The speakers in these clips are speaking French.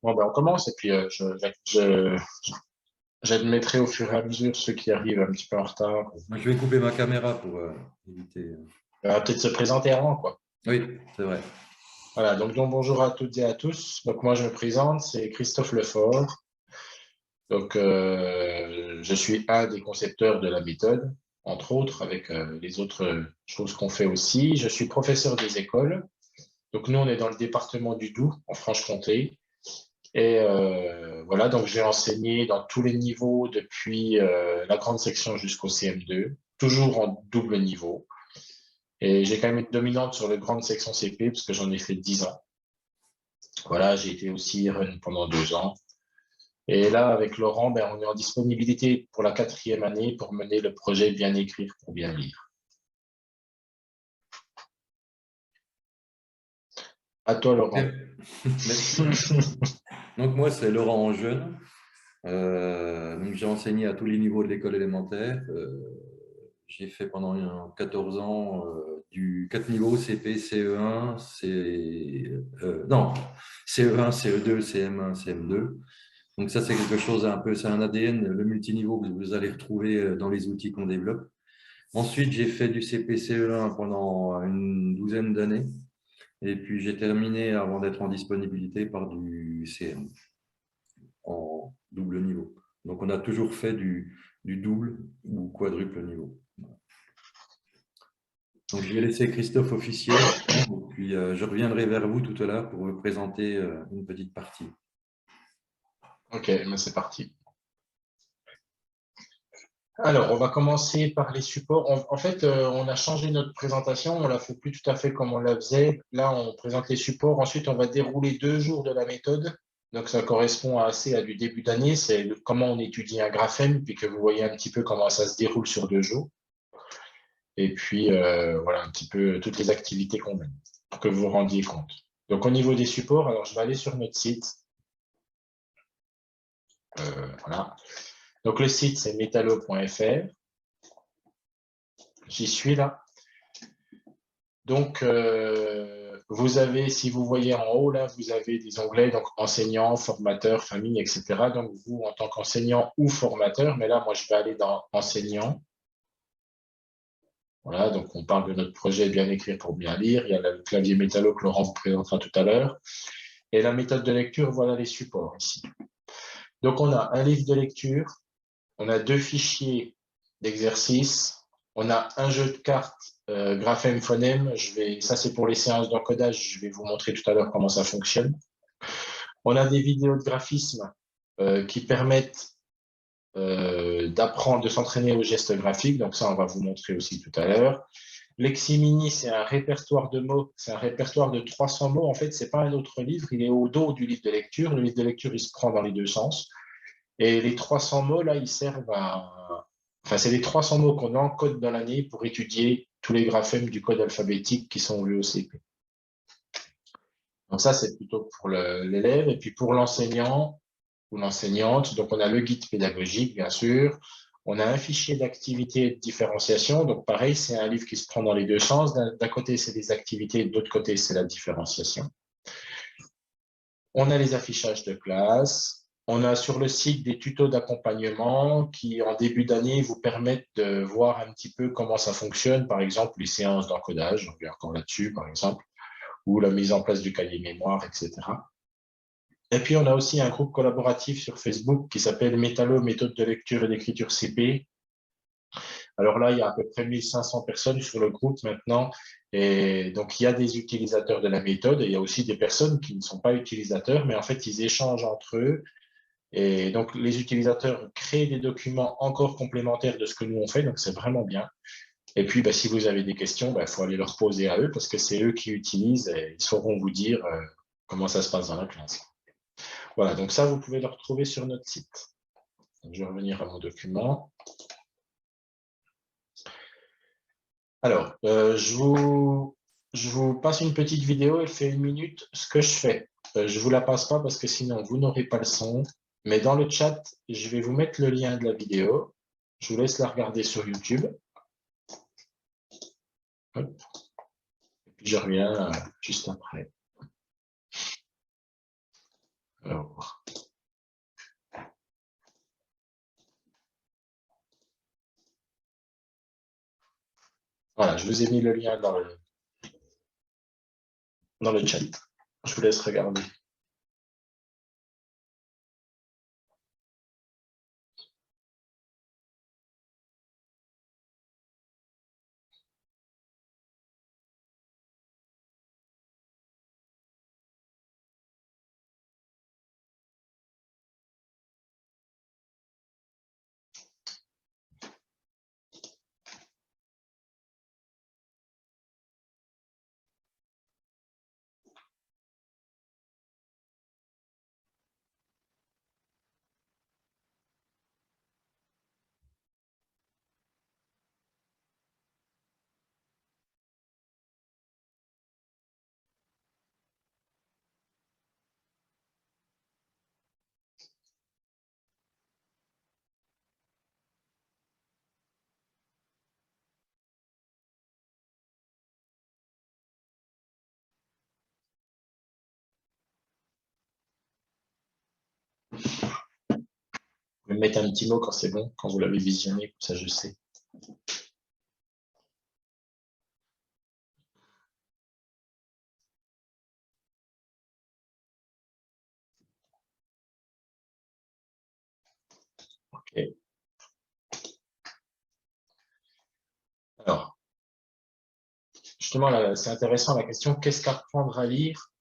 Bon, ben, on commence et puis j'admettrai au fur et à mesure ceux qui arrivent un petit peu en retard. Moi, je vais couper ma caméra pour éviter. On va peut-être se présenter avant, quoi. Oui, c'est vrai. Voilà, donc bonjour à toutes et à tous. Donc moi je me présente, c'est Christophe Lefort. Donc je suis un des concepteurs de la méthode, entre autres, avec les autres choses qu'on fait aussi. Je suis professeur des écoles. Donc nous on est dans le département du Doubs, en Franche-Comté. Et voilà, donc j'ai enseigné dans tous les niveaux depuis la grande section jusqu'au CM2, toujours en double niveau. Et j'ai quand même été dominante sur la grande section CP parce que j'en ai fait 10 ans. Voilà, j'ai été aussi REN pendant 2 ans. Et là, avec Laurent, ben, on est en disponibilité pour la 4e année pour mener le projet Bien écrire pour bien lire. À toi, Laurent. Merci. Donc moi, c'est Laurent Anjeune. Donc j'ai enseigné à tous les niveaux de l'école élémentaire. J'ai fait pendant 14 ans du 4 niveaux, CP, CE1, non, CE1, CE2, CM1, CM2. Donc ça, c'est quelque chose un peu, c'est un ADN, le multiniveau que vous allez retrouver dans les outils qu'on développe. Ensuite, j'ai fait du CP, CE1 pendant une douzaine d'années. Et puis, j'ai terminé avant d'être en disponibilité par du CM en double niveau. Donc, on a toujours fait du double ou quadruple niveau. Donc, je vais laisser Christophe officier, et puis je reviendrai vers vous tout à l'heure pour vous présenter une petite partie. Ok, mais c'est parti. Alors, on va commencer par les supports. En fait, on a changé notre présentation, on la fait plus tout à fait comme on la faisait. Là, on présente les supports. Ensuite, on va dérouler 2 jours de la méthode. Donc, ça correspond assez à du début d'année. C'est comment on étudie un graphème, puis que vous voyez un petit peu comment ça se déroule sur 2 jours. Et puis, voilà un petit peu toutes les activités qu'on mène, pour que vous vous rendiez compte. Donc, au niveau des supports, alors je vais aller sur notre site. Voilà. Donc, le site, c'est metallo.fr. J'y suis là. Donc, vous avez, si vous voyez en haut, là, vous avez des onglets, donc enseignant, formateur, famille, etc. Donc, vous, en tant qu'enseignant ou formateur, mais là, moi, je vais aller dans enseignant. Voilà, donc on parle de notre projet Bien écrire pour bien lire. Il y a le clavier métallo que Laurent vous présentera tout à l'heure. Et la méthode de lecture, voilà les supports ici. Donc, on a un livre de lecture, on a 2 fichiers d'exercice, on a un jeu de cartes graphème phonème. Ça, c'est pour les séances d'encodage. Je vais vous montrer tout à l'heure comment ça fonctionne. On a des vidéos de graphisme qui permettent d'apprendre, de s'entraîner aux gestes graphiques. Donc ça, on va vous montrer aussi tout à l'heure. Leximini, c'est un répertoire de mots, c'est un répertoire de 300 mots. En fait, c'est pas un autre livre, il est au dos du livre de lecture. Le livre de lecture, il se prend dans les 2 sens. Et les 300 mots, là, ils servent à... Enfin, c'est les 300 mots qu'on encode dans l'année pour étudier tous les graphèmes du code alphabétique qui sont lus au CP. Donc ça, c'est plutôt pour l'élève. Et puis pour l'enseignant ou l'enseignante, donc on a le guide pédagogique, bien sûr. On a un fichier d'activité et de différenciation. Donc pareil, c'est un livre qui se prend dans les 2 sens. D'un côté, c'est des activités, de l'autre côté, c'est la différenciation. On a les affichages de classe. On a sur le site des tutos d'accompagnement qui, en début d'année, vous permettent de voir un petit peu comment ça fonctionne. Par exemple, les séances d'encodage, on vient encore là-dessus, par exemple, ou la mise en place du cahier mémoire, etc. Et puis, on a aussi un groupe collaboratif sur Facebook qui s'appelle Metallo, méthode de lecture et d'écriture CP. Alors là, il y a à peu près 1500 personnes sur le groupe maintenant. Et donc, il y a des utilisateurs de la méthode et il y a aussi des personnes qui ne sont pas utilisateurs, mais en fait, ils échangent entre eux. Et donc, les utilisateurs créent des documents encore complémentaires de ce que nous on fait. Donc, c'est vraiment bien. Et puis, bah, si vous avez des questions, il faut aller leur poser à eux parce que c'est eux qui utilisent et ils sauront vous dire comment ça se passe dans la classe. Voilà, donc ça, vous pouvez le retrouver sur notre site. Donc, je vais revenir à mon document. Alors, je vous passe une petite vidéo, elle fait 1 minute. Ce que je fais, je ne vous la passe pas parce que sinon, vous n'aurez pas le son. Mais dans le chat, je vais vous mettre le lien de la vidéo. Je vous laisse la regarder sur YouTube. Hop. je reviens juste après. Alors, voilà, je vous ai mis le lien dans le chat. Je vous laisse regarder. Vous me mettez un petit mot quand c'est bon, quand vous l'avez visionné, comme ça je sais. Ok. Alors, justement, c'est intéressant la question, qu'est-ce qu'apprendre à lire?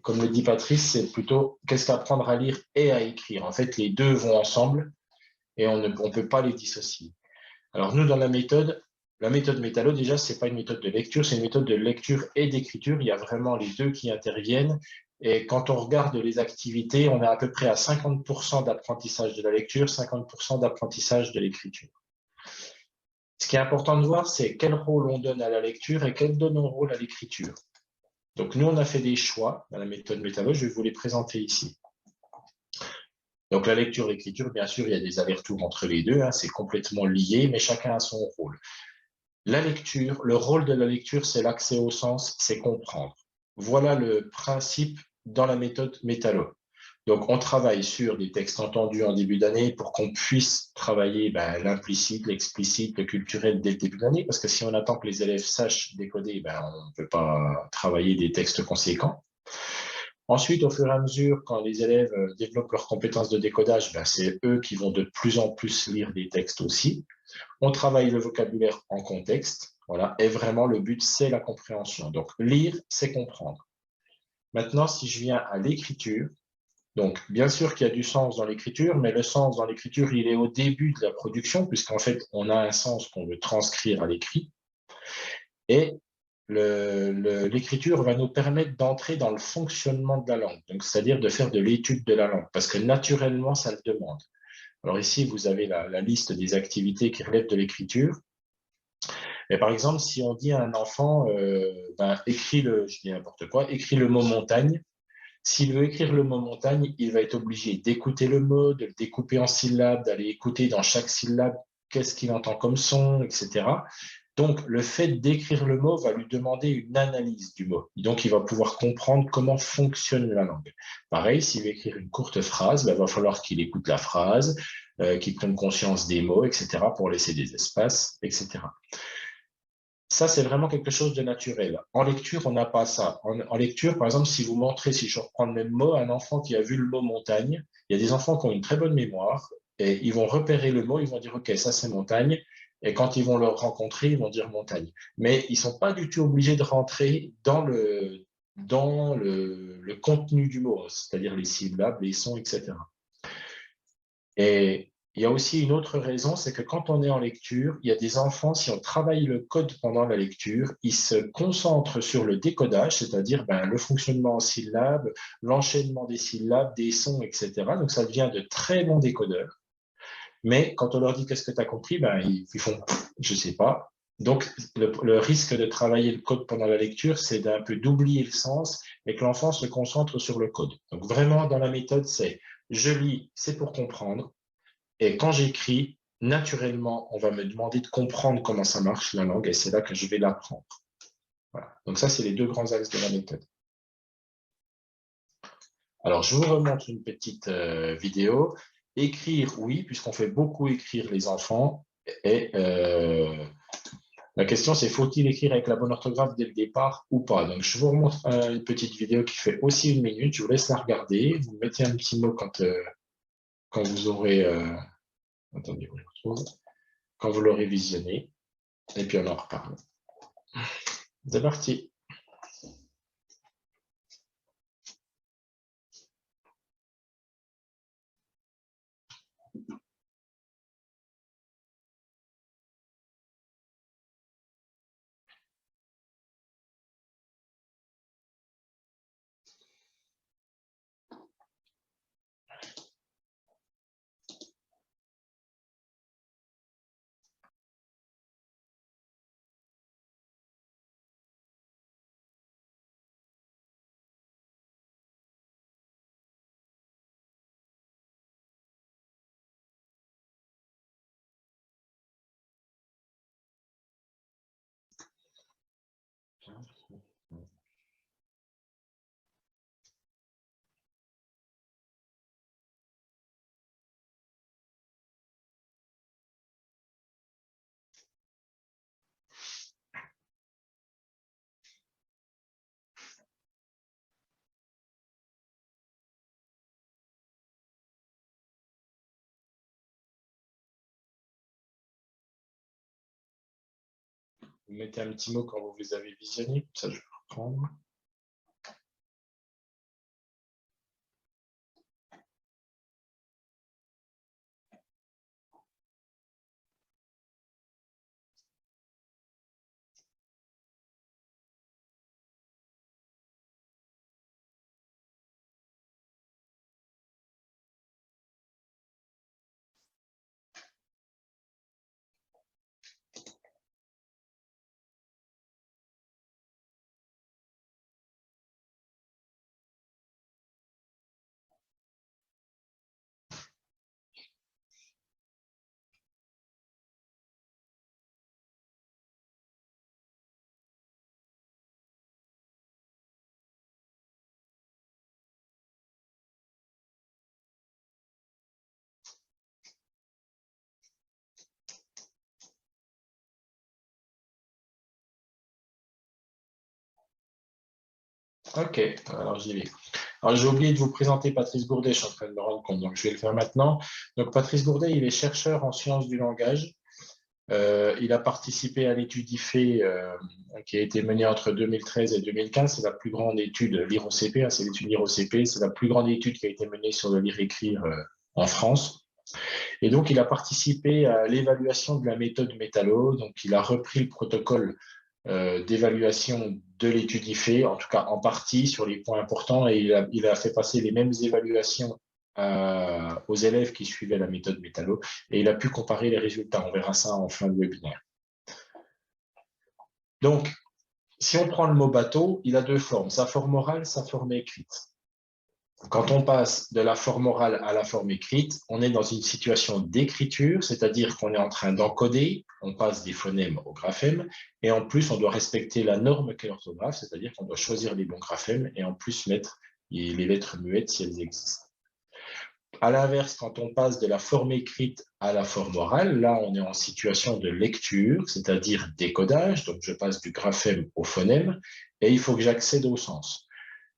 Comme le dit Patrice, c'est plutôt qu'est-ce qu'apprendre à lire et à écrire. En fait, les deux vont ensemble et on ne peut pas les dissocier. Alors nous, dans la méthode Métallo, déjà, ce n'est pas une méthode de lecture, c'est une méthode de lecture et d'écriture. Il y a vraiment les deux qui interviennent. Et quand on regarde les activités, on est à peu près à 50% d'apprentissage de la lecture, 50% d'apprentissage de l'écriture. Ce qui est important de voir, c'est quel rôle on donne à la lecture et quel donne on rôle à l'écriture. Donc nous, on a fait des choix dans la méthode Métallo, je vais vous les présenter ici. Donc la lecture et l'écriture, bien sûr, il y a des allers-retours entre les deux, hein, c'est complètement lié, mais chacun a son rôle. La lecture, le rôle de la lecture, c'est l'accès au sens, c'est comprendre. Voilà le principe dans la méthode Métallo. Donc, on travaille sur des textes entendus en début d'année pour qu'on puisse travailler l'implicite, l'explicite, le culturel dès le début d'année, parce que si on attend que les élèves sachent décoder, on ne peut pas travailler des textes conséquents. Ensuite, au fur et à mesure, quand les élèves développent leurs compétences de décodage, c'est eux qui vont de plus en plus lire des textes aussi. On travaille le vocabulaire en contexte, voilà, et vraiment le but, c'est la compréhension. Donc, lire, c'est comprendre. Maintenant, si je viens à l'écriture, donc bien sûr qu'il y a du sens dans l'écriture, mais le sens dans l'écriture, il est au début de la production, puisqu'en fait, on a un sens qu'on veut transcrire à l'écrit. Et l'écriture va nous permettre d'entrer dans le fonctionnement de la langue, donc c'est-à-dire de faire de l'étude de la langue, parce que naturellement, ça le demande. Alors ici, vous avez la liste des activités qui relèvent de l'écriture. Mais par exemple, si on dit à un enfant, je dis n'importe quoi, écris le mot montagne. S'il veut écrire le mot montagne, il va être obligé d'écouter le mot, de le découper en syllabes, d'aller écouter dans chaque syllabe qu'est-ce qu'il entend comme son, etc. Donc, le fait d'écrire le mot va lui demander une analyse du mot. Donc, il va pouvoir comprendre comment fonctionne la langue. Pareil, s'il veut écrire une courte phrase, il va falloir qu'il écoute la phrase, qu'il prenne conscience des mots, etc., pour laisser des espaces, etc. Ça, c'est vraiment quelque chose de naturel. En lecture, on n'a pas ça. En lecture, par exemple, si vous montrez, si je reprends le même mot, un enfant qui a vu le mot montagne, il y a des enfants qui ont une très bonne mémoire et ils vont repérer le mot, ils vont dire, OK, ça c'est montagne. Et quand ils vont le rencontrer, ils vont dire montagne. Mais ils ne sont pas du tout obligés de rentrer dans le contenu du mot, c'est-à-dire les syllabes, les sons, etc. Et il y a aussi une autre raison, c'est que quand on est en lecture, il y a des enfants, si on travaille le code pendant la lecture, ils se concentrent sur le décodage, c'est-à-dire le fonctionnement en syllabes, l'enchaînement des syllabes, des sons, etc. Donc ça devient de très bons décodeurs. Mais quand on leur dit qu'est-ce que tu as compris, ils font je ne sais pas. Donc le risque de travailler le code pendant la lecture, c'est d'un peu d'oublier le sens et que l'enfant se concentre sur le code. Donc vraiment, dans la méthode, c'est je lis, c'est pour comprendre. Et quand j'écris, naturellement, on va me demander de comprendre comment ça marche la langue et c'est là que je vais l'apprendre. Voilà. Donc ça, c'est les deux grands axes de la méthode. Alors, je vous remontre une petite vidéo. Écrire, oui, puisqu'on fait beaucoup écrire les enfants. Et la question, c'est faut-il écrire avec la bonne orthographe dès le départ ou pas? Donc, je vous remontre une petite vidéo qui fait aussi 1 minute. Je vous laisse la regarder. Vous mettez un petit mot quand vous aurez... attendez, je retrouve. Quand vous l'aurez visionné. Et puis, on en reparle. C'est parti. Vous mettez un petit mot quand vous les avez visionnés. Ça, je vais reprendre. Ok, alors j'y vais. Alors j'ai oublié de vous présenter Patrice Gourdet, je suis en train de me rendre compte, donc je vais le faire maintenant. Donc Patrice Gourdet, il est chercheur en sciences du langage. Il a participé à l'étude IFE qui a été menée entre 2013 et 2015. C'est la plus grande étude, l'IROCP, c'est l'étude l'IROCP, c'est la plus grande étude qui a été menée sur le lire-écrire en France. Et donc il a participé à l'évaluation de la méthode Métallo. Donc il a repris le protocole d'évaluation de l'étude IFE, en tout cas en partie sur les points importants, et il a fait passer les mêmes évaluations aux élèves qui suivaient la méthode Métallo, et il a pu comparer les résultats. On verra ça en fin de webinaire. Donc, si on prend le mot bateau, il a deux formes, sa forme orale, sa forme écrite. Quand on passe de la forme orale à la forme écrite, on est dans une situation d'écriture, c'est-à-dire qu'on est en train d'encoder, on passe des phonèmes au graphème, et en plus, on doit respecter la norme qu'est l'orthographe, c'est-à-dire qu'on doit choisir les bons graphèmes et en plus mettre les lettres muettes si elles existent. À l'inverse, quand on passe de la forme écrite à la forme orale, là, on est en situation de lecture, c'est-à-dire décodage, donc je passe du graphème au phonème, et il faut que j'accède au sens.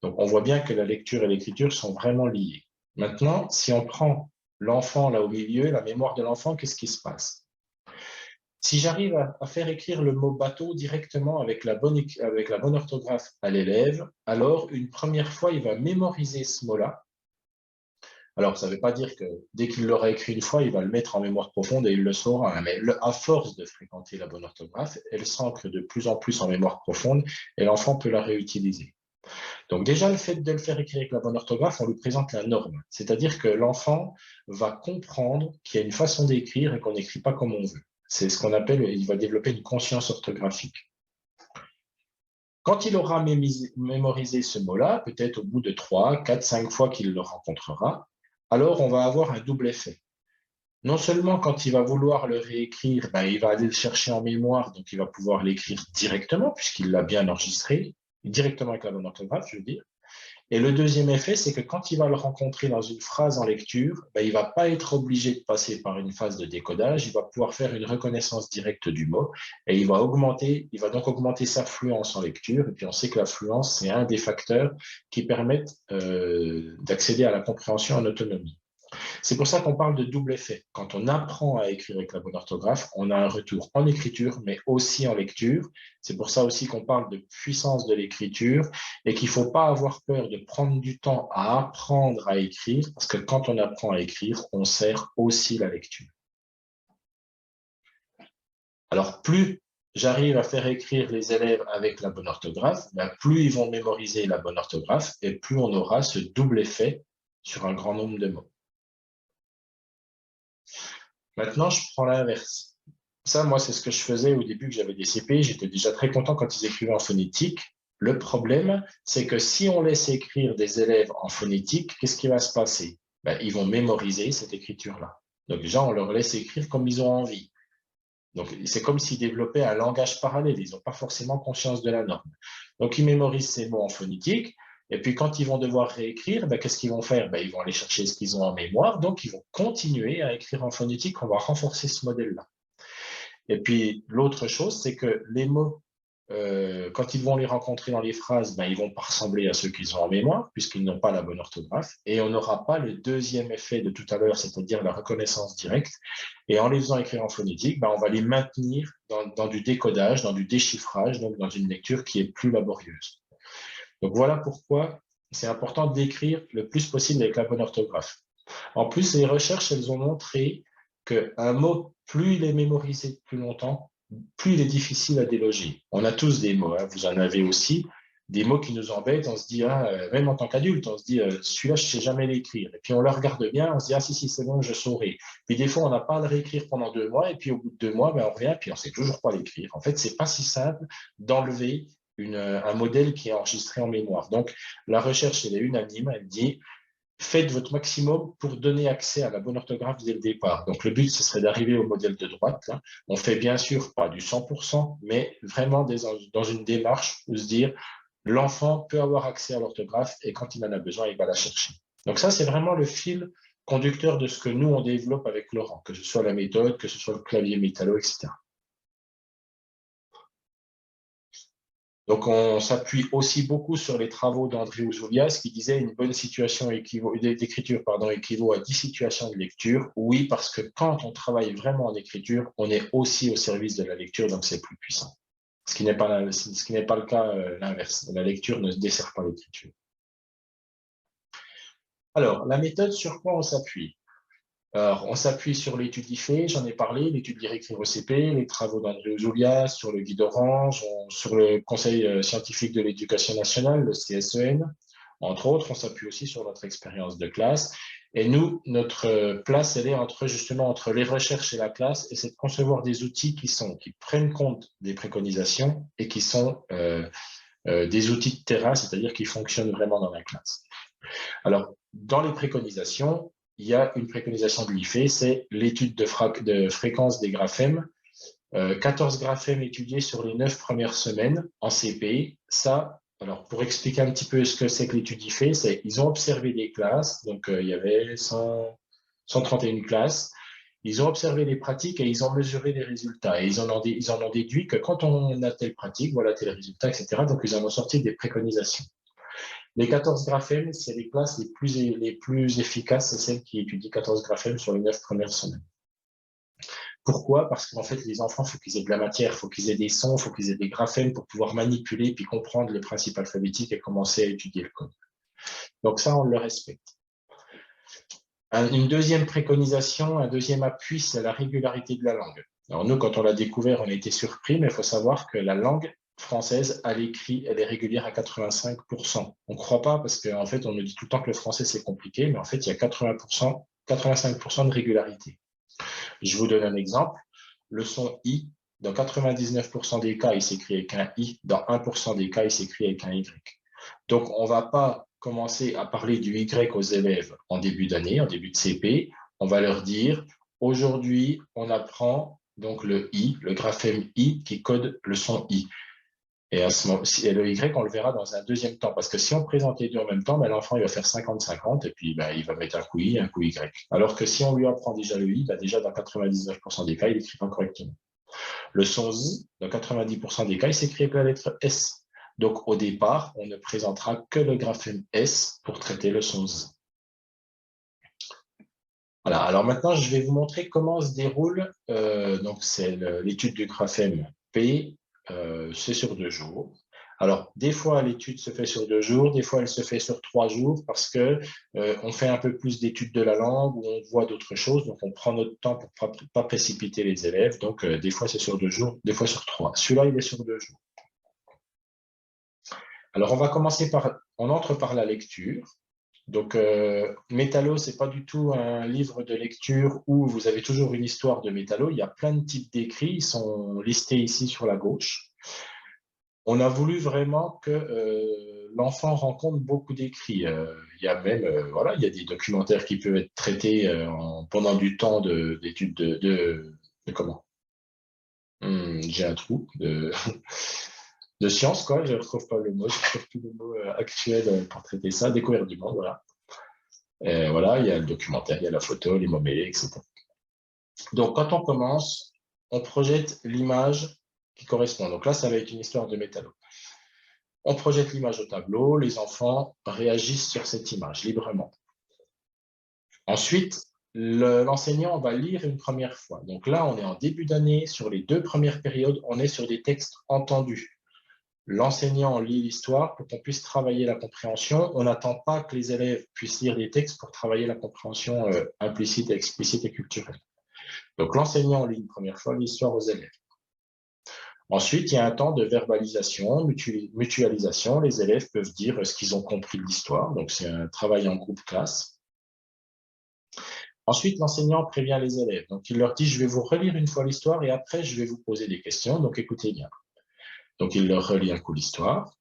Donc, on voit bien que la lecture et l'écriture sont vraiment liées. Maintenant, si on prend l'enfant là au milieu, la mémoire de l'enfant, qu'est-ce qui se passe? Si j'arrive à faire écrire le mot bateau directement avec la bonne orthographe à l'élève, alors une première fois, il va mémoriser ce mot-là. Alors, ça ne veut pas dire que dès qu'il l'aura écrit une fois, il va le mettre en mémoire profonde et il le saura. Mais à force de fréquenter la bonne orthographe, elle s'ancre de plus en plus en mémoire profonde et l'enfant peut la réutiliser. Donc déjà, le fait de le faire écrire avec la bonne orthographe, on lui présente la norme. C'est-à-dire que l'enfant va comprendre qu'il y a une façon d'écrire et qu'on n'écrit pas comme on veut. C'est ce qu'on appelle, il va développer une conscience orthographique. Quand il aura mémorisé ce mot-là, peut-être au bout de 3, 4, 5 fois qu'il le rencontrera, alors on va avoir un double effet. Non seulement quand il va vouloir le réécrire, ben, il va aller le chercher en mémoire, donc il va pouvoir l'écrire directement, puisqu'il l'a bien enregistré, directement avec la bonne orthographe, je veux dire. Et le deuxième effet, c'est que quand il va le rencontrer dans une phrase en lecture, ben, il ne va pas être obligé de passer par une phase de décodage, il va pouvoir faire une reconnaissance directe du mot et il va donc augmenter sa fluence en lecture. Et puis on sait que la fluence, c'est un des facteurs qui permettent d'accéder à la compréhension en autonomie. C'est pour ça qu'on parle de double effet. Quand on apprend à écrire avec la bonne orthographe, on a un retour en écriture, mais aussi en lecture. C'est pour ça aussi qu'on parle de puissance de l'écriture et qu'il ne faut pas avoir peur de prendre du temps à apprendre à écrire, parce que quand on apprend à écrire, on sert aussi la lecture. Alors, plus j'arrive à faire écrire les élèves avec la bonne orthographe, ben, plus ils vont mémoriser la bonne orthographe et plus on aura ce double effet sur un grand nombre de mots. Maintenant, je prends l'inverse. Ça, moi, c'est ce que je faisais au début que j'avais des CP. J'étais déjà très content quand ils écrivaient en phonétique. Le problème, c'est que si on laisse écrire des élèves en phonétique, qu'est-ce qui va se passer? Ben, ils vont mémoriser cette écriture-là. Donc déjà, on leur laisse écrire comme ils ont envie. Donc, c'est comme s'ils développaient un langage parallèle. Ils n'ont pas forcément conscience de la norme. Donc, ils mémorisent ces mots en phonétique. Et puis, quand ils vont devoir réécrire, ben, qu'est-ce qu'ils vont faire? Ben, ils vont aller chercher ce qu'ils ont en mémoire. Donc, ils vont continuer à écrire en phonétique. On va renforcer ce modèle-là. Et puis, l'autre chose, c'est que les mots, quand ils vont les rencontrer dans les phrases, ben, ils vont pas ressembler à ceux qu'ils ont en mémoire, puisqu'ils n'ont pas la bonne orthographe. Et on n'aura pas le deuxième effet de tout à l'heure, c'est-à-dire la reconnaissance directe. Et en les faisant écrire en phonétique, ben, on va les maintenir dans du décodage, dans du déchiffrage, donc dans une lecture qui est plus laborieuse. Donc voilà pourquoi c'est important d'écrire le plus possible avec la bonne orthographe. En plus, les recherches, elles ont montré qu'un mot, plus il est mémorisé plus longtemps, plus il est difficile à déloger. On a tous des mots, hein, vous en avez aussi, des mots qui nous embêtent, on se dit, ah, même en tant qu'adulte, on se dit, celui-là, je ne sais jamais l'écrire. Et puis on le regarde bien, on se dit, ah si, si, c'est bon, je saurai. Puis des fois, on n'a pas à le réécrire pendant 2 mois, et puis au bout de 2 mois, ben, on revient, puis on ne sait toujours pas l'écrire. En fait, ce n'est pas si simple d'enlever un modèle qui est enregistré en mémoire. Donc, la recherche, elle est unanime, elle dit, faites votre maximum pour donner accès à la bonne orthographe dès le départ. Donc, le but, ce serait d'arriver au modèle de droite. Là. On fait bien sûr pas du 100%, mais vraiment dans une démarche où se dire, l'enfant peut avoir accès à l'orthographe et quand il en a besoin, il va la chercher. Donc ça, c'est vraiment le fil conducteur de ce que nous, on développe avec Laurent, que ce soit la méthode, que ce soit le clavier métallo, etc. Donc, on s'appuie aussi beaucoup sur les travaux d'André Ouzoulias qui disait une bonne situation d'écriture équivaut à 10 situations de lecture. Oui, parce que quand on travaille vraiment en écriture, on est aussi au service de la lecture, donc c'est plus puissant. Ce qui n'est pas le cas l'inverse. La lecture ne dessert pas l'écriture. Alors, la méthode, sur quoi on s'appuie? Alors, on s'appuie sur l'étude IFE, j'en ai parlé, l'étude Lire Écrire OCP, les travaux d'André Ouzoulias, sur le guide Orange, sur le Conseil scientifique de l'éducation nationale, le CSEN. Entre autres, on s'appuie aussi sur notre expérience de classe. Et nous, notre place, elle est justement entre les recherches et la classe, et c'est de concevoir des outils qui prennent compte des préconisations et qui sont des outils de terrain, c'est-à-dire qui fonctionnent vraiment dans la classe. Alors, dans les préconisations, il y a une préconisation de l'IFE, c'est l'étude de fréquence des graphèmes. 14 graphèmes étudiés sur les 9 premières semaines en CP. Ça, alors pour expliquer un petit peu ce que c'est que l'étude IFE, c'est ils ont observé des classes, donc il y avait 131 classes. Ils ont observé les pratiques et ils ont mesuré les résultats. Et ils en ont déduit que quand on a telle pratique, voilà tel résultat, etc. Donc ils en ont sorti des préconisations. Les 14 graphèmes, c'est les classes les plus efficaces, c'est celles qui étudient 14 graphèmes sur les 9 premières semaines. Pourquoi? Parce qu'en fait, les enfants, il faut qu'ils aient de la matière, il faut qu'ils aient des sons, il faut qu'ils aient des graphèmes pour pouvoir manipuler puis comprendre le principe alphabétique et commencer à étudier le code. Donc ça, on le respecte. Une deuxième préconisation, un deuxième appui, c'est la régularité de la langue. Alors nous, quand on l'a découvert, on a été surpris, mais il faut savoir que la langue française, à l'écrit, elle est régulière à 85%. On ne croit pas parce qu'en fait, on nous dit tout le temps que le français, c'est compliqué, mais en fait, il y a 80%, 85% de régularité. Je vous donne un exemple. Le son I, dans 99% des cas, il s'écrit avec un I. Dans 1% des cas, il s'écrit avec un Y. Donc, on ne va pas commencer à parler du Y aux élèves en début d'année, en début de CP. On va leur dire, aujourd'hui, on apprend donc le I, le graphème I qui code le son I. Et, et le Y, on le verra dans un deuxième temps. Parce que si on présente les deux en même temps, ben, l'enfant il va faire 50-50 et puis ben, il va mettre un coup I, un coup Y. Alors que si on lui apprend déjà le I, ben, déjà dans 99% des cas, il écrit pas correctement. Le son Z, dans 90% des cas, il s'écrit avec la lettre S. Donc au départ, on ne présentera que le graphème S pour traiter le son Z. Voilà, alors maintenant, je vais vous montrer comment se déroule, donc c'est l'étude du graphème P, c'est sur 2 jours. Alors, des fois, l'étude se fait sur 2 jours, des fois, elle se fait sur 3 jours parce que on fait un peu plus d'études de la langue ou on voit d'autres choses, donc on prend notre temps pour ne pas précipiter les élèves. Donc, des fois, c'est sur 2 jours, des fois sur 3. Celui-là, il est sur 2 jours. Alors, on va commencer par, on entre par la lecture. Donc, Métallo, ce n'est pas du tout un livre de lecture où vous avez toujours une histoire de Métallo. Il y a plein de types d'écrits, ils sont listés ici sur la gauche. On a voulu vraiment que l'enfant rencontre beaucoup d'écrits. Il y a même, voilà, il y a des documentaires qui peuvent être traités pendant du temps d'études de comment j'ai un trou de science, quoi. Je ne retrouve pas le mot, je ne retrouve plus le mot actuel pour traiter ça. Découverte du monde, voilà. Et voilà, il y a le documentaire, il y a la photo, les mots mêlés, etc. Donc, quand on commence, on projette l'image qui correspond. Donc là, ça va être une histoire de Métallo. On projette l'image au tableau, les enfants réagissent sur cette image librement. Ensuite, l'enseignant va lire une première fois. Donc là, on est en début d'année, sur les 2 premières périodes, on est sur des textes entendus. L'enseignant lit l'histoire pour qu'on puisse travailler la compréhension. On n'attend pas que les élèves puissent lire des textes pour travailler la compréhension implicite, explicite et culturelle. Donc l'enseignant lit une première fois l'histoire aux élèves. Ensuite, il y a un temps de verbalisation, mutualisation. Les élèves peuvent dire ce qu'ils ont compris de l'histoire. Donc, c'est un travail en groupe classe. Ensuite, l'enseignant prévient les élèves. Donc, il leur dit, je vais vous relire une fois l'histoire et après, je vais vous poser des questions. Donc, écoutez bien. Donc, il leur relit un coup l'histoire.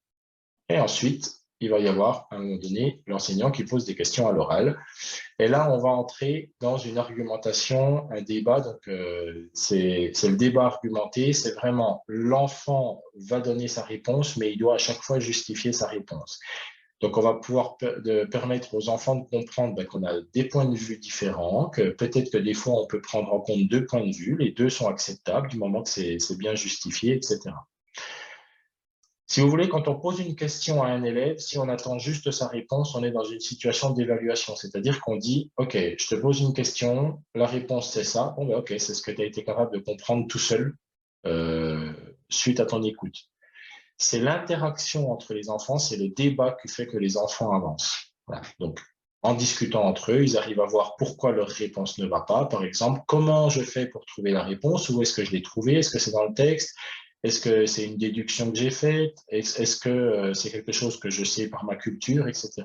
Et ensuite, il va y avoir, à un moment donné, l'enseignant qui pose des questions à l'oral. Et là, on va entrer dans une argumentation, un débat. Donc, c'est le débat argumenté. C'est vraiment l'enfant va donner sa réponse, mais il doit à chaque fois justifier sa réponse. Donc, on va pouvoir permettre aux enfants de comprendre qu'on a des points de vue différents, que peut-être que des fois, on peut prendre en compte 2 points de vue. Les 2 sont acceptables du moment que c'est bien justifié, etc. Si vous voulez, quand on pose une question à un élève, si on attend juste sa réponse, on est dans une situation d'évaluation. C'est-à-dire qu'on dit, OK, je te pose une question, la réponse c'est ça. Bon, ben, OK, c'est ce que tu as été capable de comprendre tout seul suite à ton écoute. C'est l'interaction entre les enfants, c'est le débat qui fait que les enfants avancent. Voilà. Donc, en discutant entre eux, ils arrivent à voir pourquoi leur réponse ne va pas. Par exemple, comment je fais pour trouver la réponse? Où est-ce que je l'ai trouvée? Est-ce que c'est dans le texte? Est-ce que c'est une déduction que j'ai faite? Est-ce que c'est quelque chose que je sais par ma culture, etc.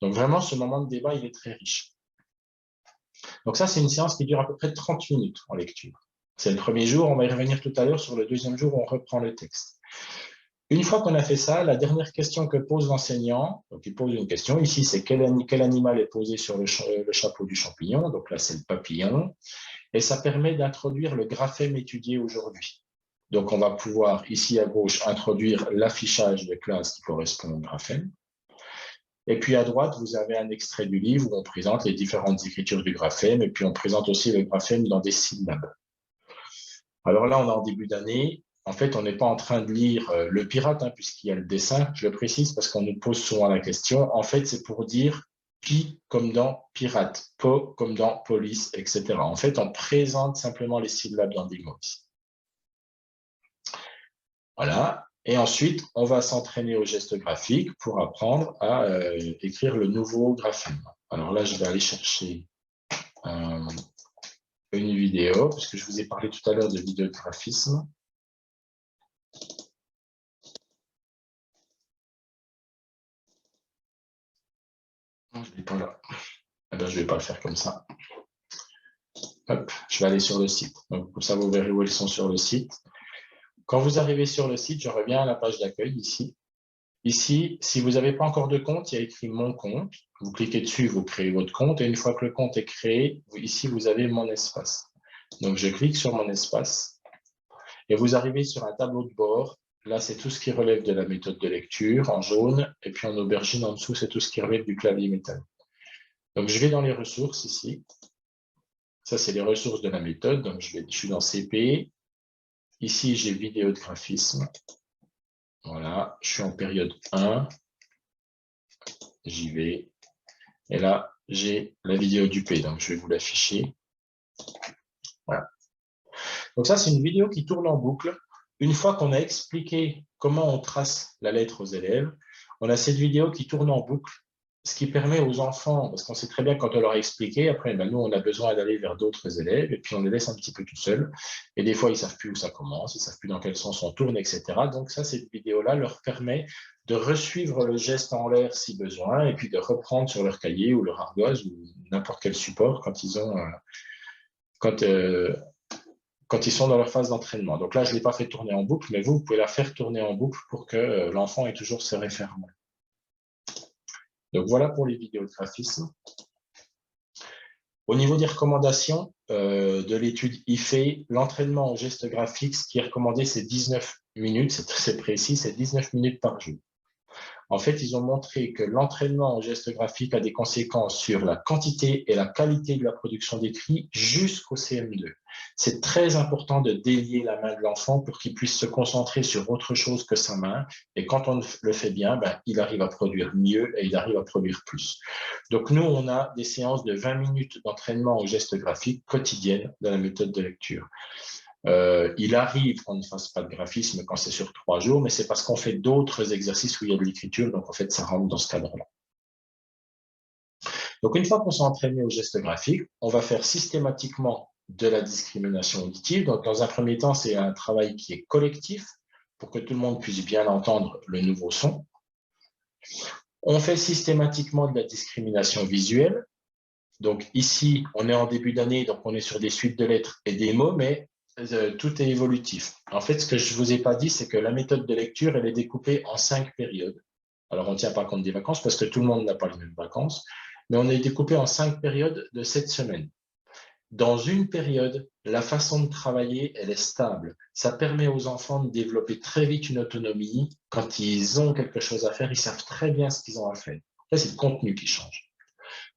Donc vraiment, ce moment de débat, il est très riche. Donc ça, c'est une séance qui dure à peu près 30 minutes en lecture. C'est le premier jour, on va y revenir tout à l'heure. Sur le deuxième jour, on reprend le texte. Une fois qu'on a fait ça, la dernière question que pose l'enseignant, donc il pose une question, ici c'est quel animal est posé sur le chapeau du champignon, donc là c'est le papillon, et ça permet d'introduire le graphème étudié aujourd'hui. Donc, on va pouvoir, ici à gauche, introduire l'affichage de classe qui correspond au graphème. Et puis, à droite, vous avez un extrait du livre où on présente les différentes écritures du graphème, et puis on présente aussi le graphème dans des syllabes. Alors là, on est en début d'année. En fait, on n'est pas en train de lire le pirate, puisqu'il y a le dessin. Je le précise parce qu'on nous pose souvent la question. En fait, c'est pour dire pi comme dans pirate, po comme dans police, etc. En fait, on présente simplement les syllabes dans des mots ici. Voilà. Et ensuite, on va s'entraîner au geste graphique pour apprendre à écrire le nouveau graphème. Alors là, je vais aller chercher une vidéo, parce que je vous ai parlé tout à l'heure de vidéographisme. Non, je ne l'ai pas là. Eh bien, je ne vais pas le faire comme ça. Hop, je vais aller sur le site. Donc, comme ça, vous verrez où elles sont sur le site. Quand vous arrivez sur le site, je reviens à la page d'accueil ici. Ici, si vous n'avez pas encore de compte, il y a écrit « Mon compte ». Vous cliquez dessus, vous créez votre compte. Et une fois que le compte est créé, ici, vous avez « Mon espace ». Donc, je clique sur mon espace et vous arrivez sur un tableau de bord. Là, c'est tout ce qui relève de la méthode de lecture en jaune. Et puis en aubergine, en dessous, c'est tout ce qui relève du clavier métal. Donc, je vais dans les ressources ici. Ça, c'est les ressources de la méthode. Donc, je suis dans CP. Ici, j'ai vidéo de graphisme. Voilà, je suis en période 1. J'y vais. Et là, j'ai la vidéo du P. Donc, je vais vous l'afficher. Voilà. Donc ça, c'est une vidéo qui tourne en boucle. Une fois qu'on a expliqué comment on trace la lettre aux élèves, on a cette vidéo qui tourne en boucle, ce qui permet aux enfants, parce qu'on sait très bien quand on leur a expliqué, après, ben, nous, on a besoin d'aller vers d'autres élèves, et puis on les laisse un petit peu tout seuls. Et des fois, ils ne savent plus où ça commence, ils ne savent plus dans quel sens on tourne, etc. Donc ça, cette vidéo-là leur permet de resuivre le geste en l'air si besoin, et puis de reprendre sur leur cahier ou leur ardoise ou n'importe quel support quand ils ont... quand ils sont dans leur phase d'entraînement. Donc là, je ne l'ai pas fait tourner en boucle, mais vous pouvez la faire tourner en boucle pour que l'enfant ait toujours ses référents. Donc voilà pour les vidéos de graphisme. Au niveau des recommandations de l'étude IFE, l'entraînement au geste graphique, ce qui est recommandé, c'est 19 minutes, c'est très précis, c'est 19 minutes par jour. En fait, ils ont montré que l'entraînement au geste graphique a des conséquences sur la quantité et la qualité de la production d'écrit jusqu'au CM2. C'est très important de délier la main de l'enfant pour qu'il puisse se concentrer sur autre chose que sa main. Et quand on le fait bien, ben, il arrive à produire mieux et il arrive à produire plus. Donc nous, on a des séances de 20 minutes d'entraînement au geste graphique quotidienne dans la méthode de lecture. Il arrive qu'on ne fasse pas de graphisme quand c'est sur 3 jours, mais c'est parce qu'on fait d'autres exercices où il y a de l'écriture, donc en fait, ça rentre dans ce cadre-là. Donc, une fois qu'on s'est entraîné au geste graphique, on va faire systématiquement de la discrimination auditive. Donc, dans un premier temps, c'est un travail qui est collectif pour que tout le monde puisse bien entendre le nouveau son. On fait systématiquement de la discrimination visuelle. Donc, ici, on est en début d'année, donc on est sur des suites de lettres et des mots, mais tout est évolutif. En fait, ce que je ne vous ai pas dit, c'est que la méthode de lecture, elle est découpée en 5 périodes. Alors, on ne tient pas compte des vacances parce que tout le monde n'a pas les mêmes vacances, mais on est découpé en 5 périodes de 7 semaines. Dans une période, la façon de travailler, elle est stable. Ça permet aux enfants de développer très vite une autonomie. Quand ils ont quelque chose à faire, ils savent très bien ce qu'ils ont à faire. Là, c'est le contenu qui change.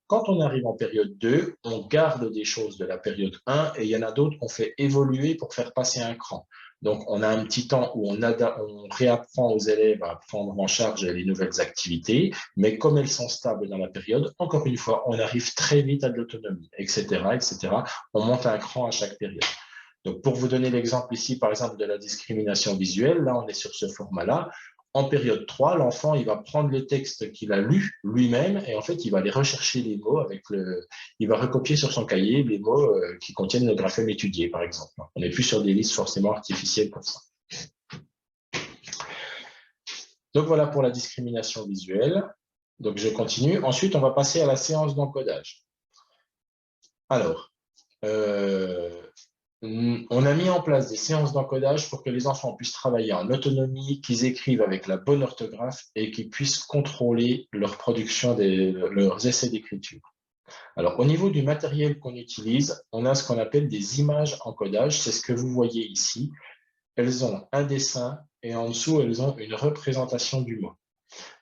Quand on arrive en période 2, on garde des choses de la période 1 et il y en a d'autres qu'on fait évoluer pour faire passer un cran. Donc, on a un petit temps où on réapprend aux élèves à prendre en charge les nouvelles activités, mais comme elles sont stables dans la période, encore une fois, on arrive très vite à de l'autonomie, etc., etc. On monte un cran à chaque période. Donc, pour vous donner l'exemple ici, par exemple, de la discrimination visuelle, là, on est sur ce format-là. En période 3, l'enfant, il va prendre le texte qu'il a lu lui-même et en fait, il va aller rechercher les mots il va recopier sur son cahier les mots qui contiennent le graphème étudié, par exemple. On n'est plus sur des listes forcément artificielles comme ça. Donc, voilà pour la discrimination visuelle. Donc, je continue. Ensuite, on va passer à la séance d'encodage. Alors, on a mis en place des séances d'encodage pour que les enfants puissent travailler en autonomie, qu'ils écrivent avec la bonne orthographe et qu'ils puissent contrôler leur production, leurs essais d'écriture. Alors, au niveau du matériel qu'on utilise, on a ce qu'on appelle des images encodage. C'est ce que vous voyez ici. Elles ont un dessin et en dessous, elles ont une représentation du mot.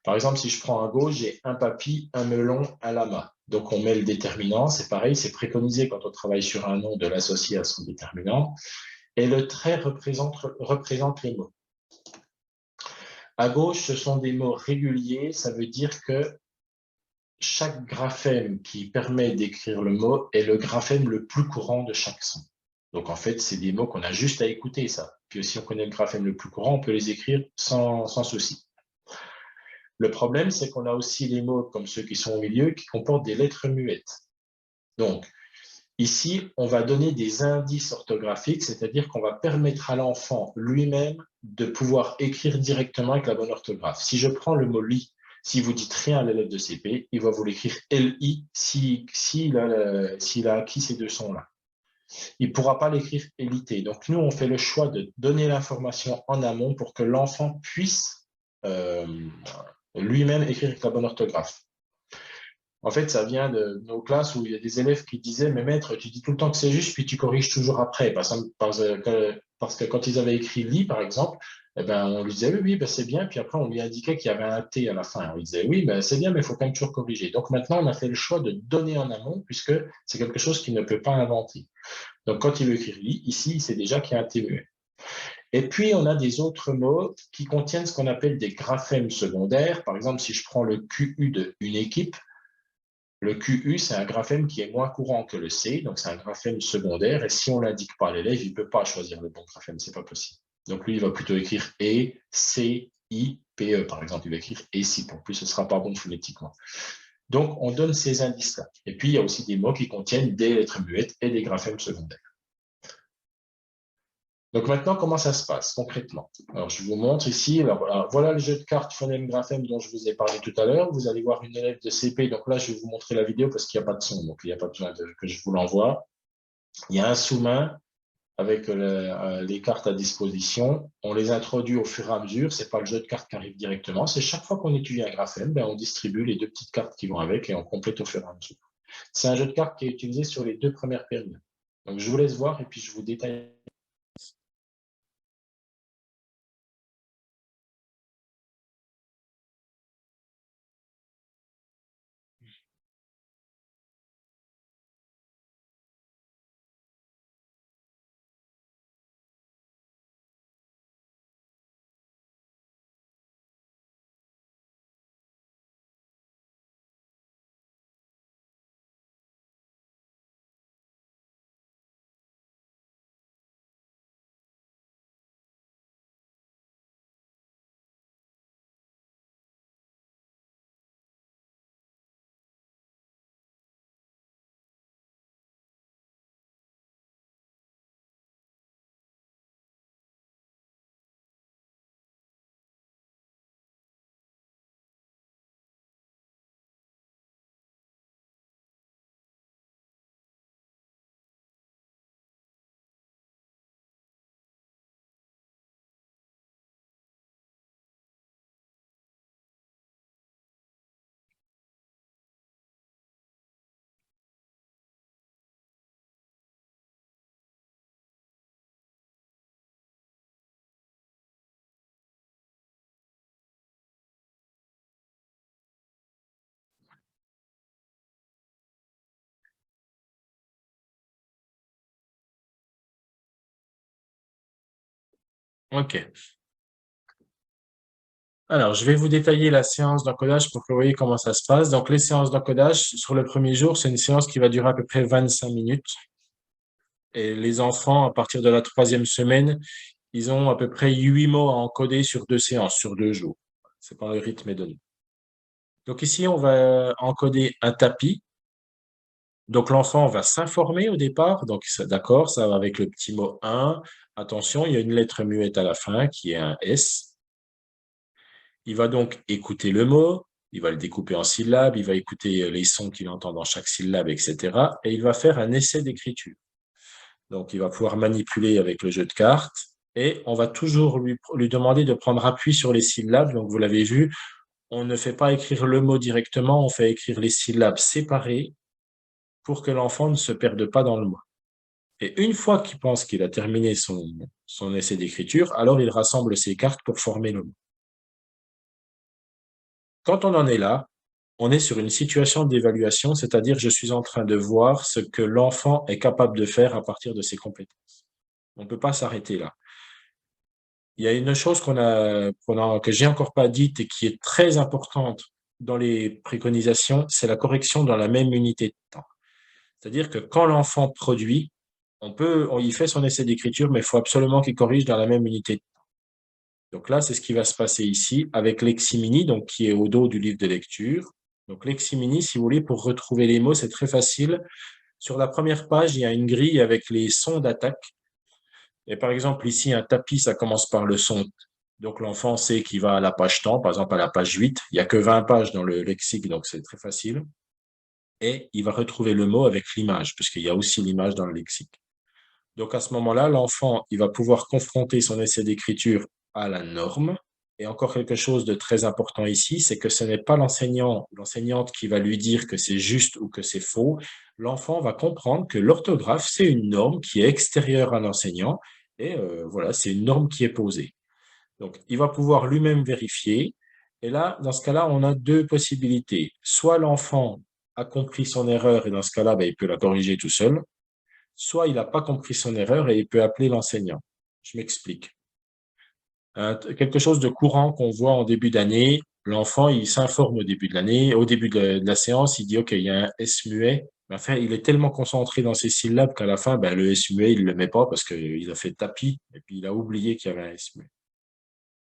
Par exemple, si je prends à gauche, j'ai un papy, un melon, un lama. Donc, on met le déterminant. C'est pareil, c'est préconisé quand on travaille sur un nom de l'associer à son déterminant. Et le trait représente les mots. À gauche, ce sont des mots réguliers. Ça veut dire que chaque graphème qui permet d'écrire le mot est le graphème le plus courant de chaque son. Donc, en fait, c'est des mots qu'on a juste à écouter, ça. Puis, si on connaît le graphème le plus courant, on peut les écrire sans souci. Le problème, c'est qu'on a aussi les mots, comme ceux qui sont au milieu, qui comportent des lettres muettes. Donc, ici, on va donner des indices orthographiques, c'est-à-dire qu'on va permettre à l'enfant lui-même de pouvoir écrire directement avec la bonne orthographe. Si je prends le mot « lit », si vous dites rien à l'élève de CP, il va vous l'écrire « L-I » s'il a acquis ces deux sons-là. Il ne pourra pas l'écrire « élité ». Donc, nous, on fait le choix de donner l'information en amont pour que l'enfant puisse lui-même écrire avec la bonne orthographe. En fait, ça vient de nos classes où il y a des élèves qui disaient, mais maître, tu dis tout le temps que c'est juste, puis tu corriges toujours après. Parce que quand ils avaient écrit lit, par exemple, eh ben, on lui disait, oui, oui, ben, c'est bien. Puis après, on lui indiquait qu'il y avait un T à la fin. On lui disait, oui, ben, c'est bien, mais il faut quand même toujours corriger. Donc maintenant, on a fait le choix de donner en amont, puisque c'est quelque chose qu'il ne peut pas inventer. Donc quand il veut écrire lit, ici, il sait déjà qu'il y a un T muet. Et puis, on a des autres mots qui contiennent ce qu'on appelle des graphèmes secondaires. Par exemple, si je prends le QU de une équipe, le QU, c'est un graphème qui est moins courant que le C, donc c'est un graphème secondaire. Et si on ne l'indique pas à l'élève, il ne peut pas choisir le bon graphème, c'est pas possible. Donc lui, il va plutôt écrire E, C, I, P, E, par exemple. Il va écrire E, si, pour plus, ce ne sera pas bon phonétiquement. Donc, on donne ces indices-là. Et puis, il y a aussi des mots qui contiennent des lettres muettes et des graphèmes secondaires. Donc maintenant, comment ça se passe concrètement? Alors, je vous montre ici. Alors, voilà le jeu de cartes phonème-graphème dont je vous ai parlé tout à l'heure. Vous allez voir une élève de CP. Donc là, je vais vous montrer la vidéo parce qu'il n'y a pas de son. Donc, il n'y a pas besoin que je vous l'envoie. Il y a un sous-main avec les cartes à disposition. On les introduit au fur et à mesure. Ce n'est pas le jeu de cartes qui arrive directement. C'est chaque fois qu'on étudie un graphème, ben, on distribue les deux petites cartes qui vont avec et on complète au fur et à mesure. C'est un jeu de cartes qui est utilisé sur les 2 premières périodes. Donc, je vous laisse voir et puis je vous détaille. OK. Alors, je vais vous détailler la séance d'encodage pour que vous voyez comment ça se passe. Donc, les séances d'encodage, sur le premier jour, c'est une séance qui va durer à peu près 25 minutes. Et les enfants, à partir de la 3e semaine, ils ont à peu près 8 mots à encoder sur 2 séances, sur 2 jours. C'est quand le rythme est donné. Donc ici, on va encoder un tapis. Donc l'enfant va s'informer au départ. Donc d'accord, ça va avec le petit mot 1. Attention, il y a une lettre muette à la fin qui est un S. Il va donc écouter le mot, il va le découper en syllabes, il va écouter les sons qu'il entend dans chaque syllabe, etc. Et il va faire un essai d'écriture. Donc, il va pouvoir manipuler avec le jeu de cartes et on va toujours lui demander de prendre appui sur les syllabes. Donc, vous l'avez vu, on ne fait pas écrire le mot directement, on fait écrire les syllabes séparées pour que l'enfant ne se perde pas dans le mot. Et une fois qu'il pense qu'il a terminé son essai d'écriture, alors il rassemble ses cartes pour former le mot. Quand on en est là, on est sur une situation d'évaluation, c'est-à-dire je suis en train de voir ce que l'enfant est capable de faire à partir de ses compétences. On ne peut pas s'arrêter là. Il y a une chose que j'ai encore pas dite et qui est très importante dans les préconisations, c'est la correction dans la même unité de temps. C'est-à-dire que quand l'enfant produit, il fait son essai d'écriture, mais il faut absolument qu'il corrige dans la même unité de temps. Donc là, c'est ce qui va se passer ici avec Leximini, donc qui est au dos du livre de lecture. Donc Leximini, si vous voulez, pour retrouver les mots, c'est très facile. Sur la première page, il y a une grille avec les sons d'attaque. Et par exemple, ici, un tapis, ça commence par le son. Donc l'enfant sait qu'il va à la page temps, par exemple à la page 8. Il n'y a que 20 pages dans le lexique, donc c'est très facile. Et il va retrouver le mot avec l'image, puisqu'il y a aussi l'image dans le lexique. Donc à ce moment-là, l'enfant, il va pouvoir confronter son essai d'écriture à la norme. Et encore quelque chose de très important ici, c'est que ce n'est pas l'enseignant ou l'enseignante qui va lui dire que c'est juste ou que c'est faux. L'enfant va comprendre que l'orthographe, c'est une norme qui est extérieure à l'enseignant et voilà, c'est une norme qui est posée. Donc, il va pouvoir lui-même vérifier. Et là, dans ce cas-là, on a deux possibilités. Soit l'enfant a compris son erreur et dans ce cas-là, ben, il peut la corriger tout seul. Soit il n'a pas compris son erreur et il peut appeler l'enseignant. Je m'explique. Quelque chose de courant qu'on voit en début d'année, l'enfant, il s'informe au début de l'année, au début de la séance, il dit, OK, il y a un S muet. Mais enfin, il est tellement concentré dans ses syllabes qu'à la fin, ben, le S muet, il ne le met pas parce qu'il a fait tapis et puis il a oublié qu'il y avait un S muet.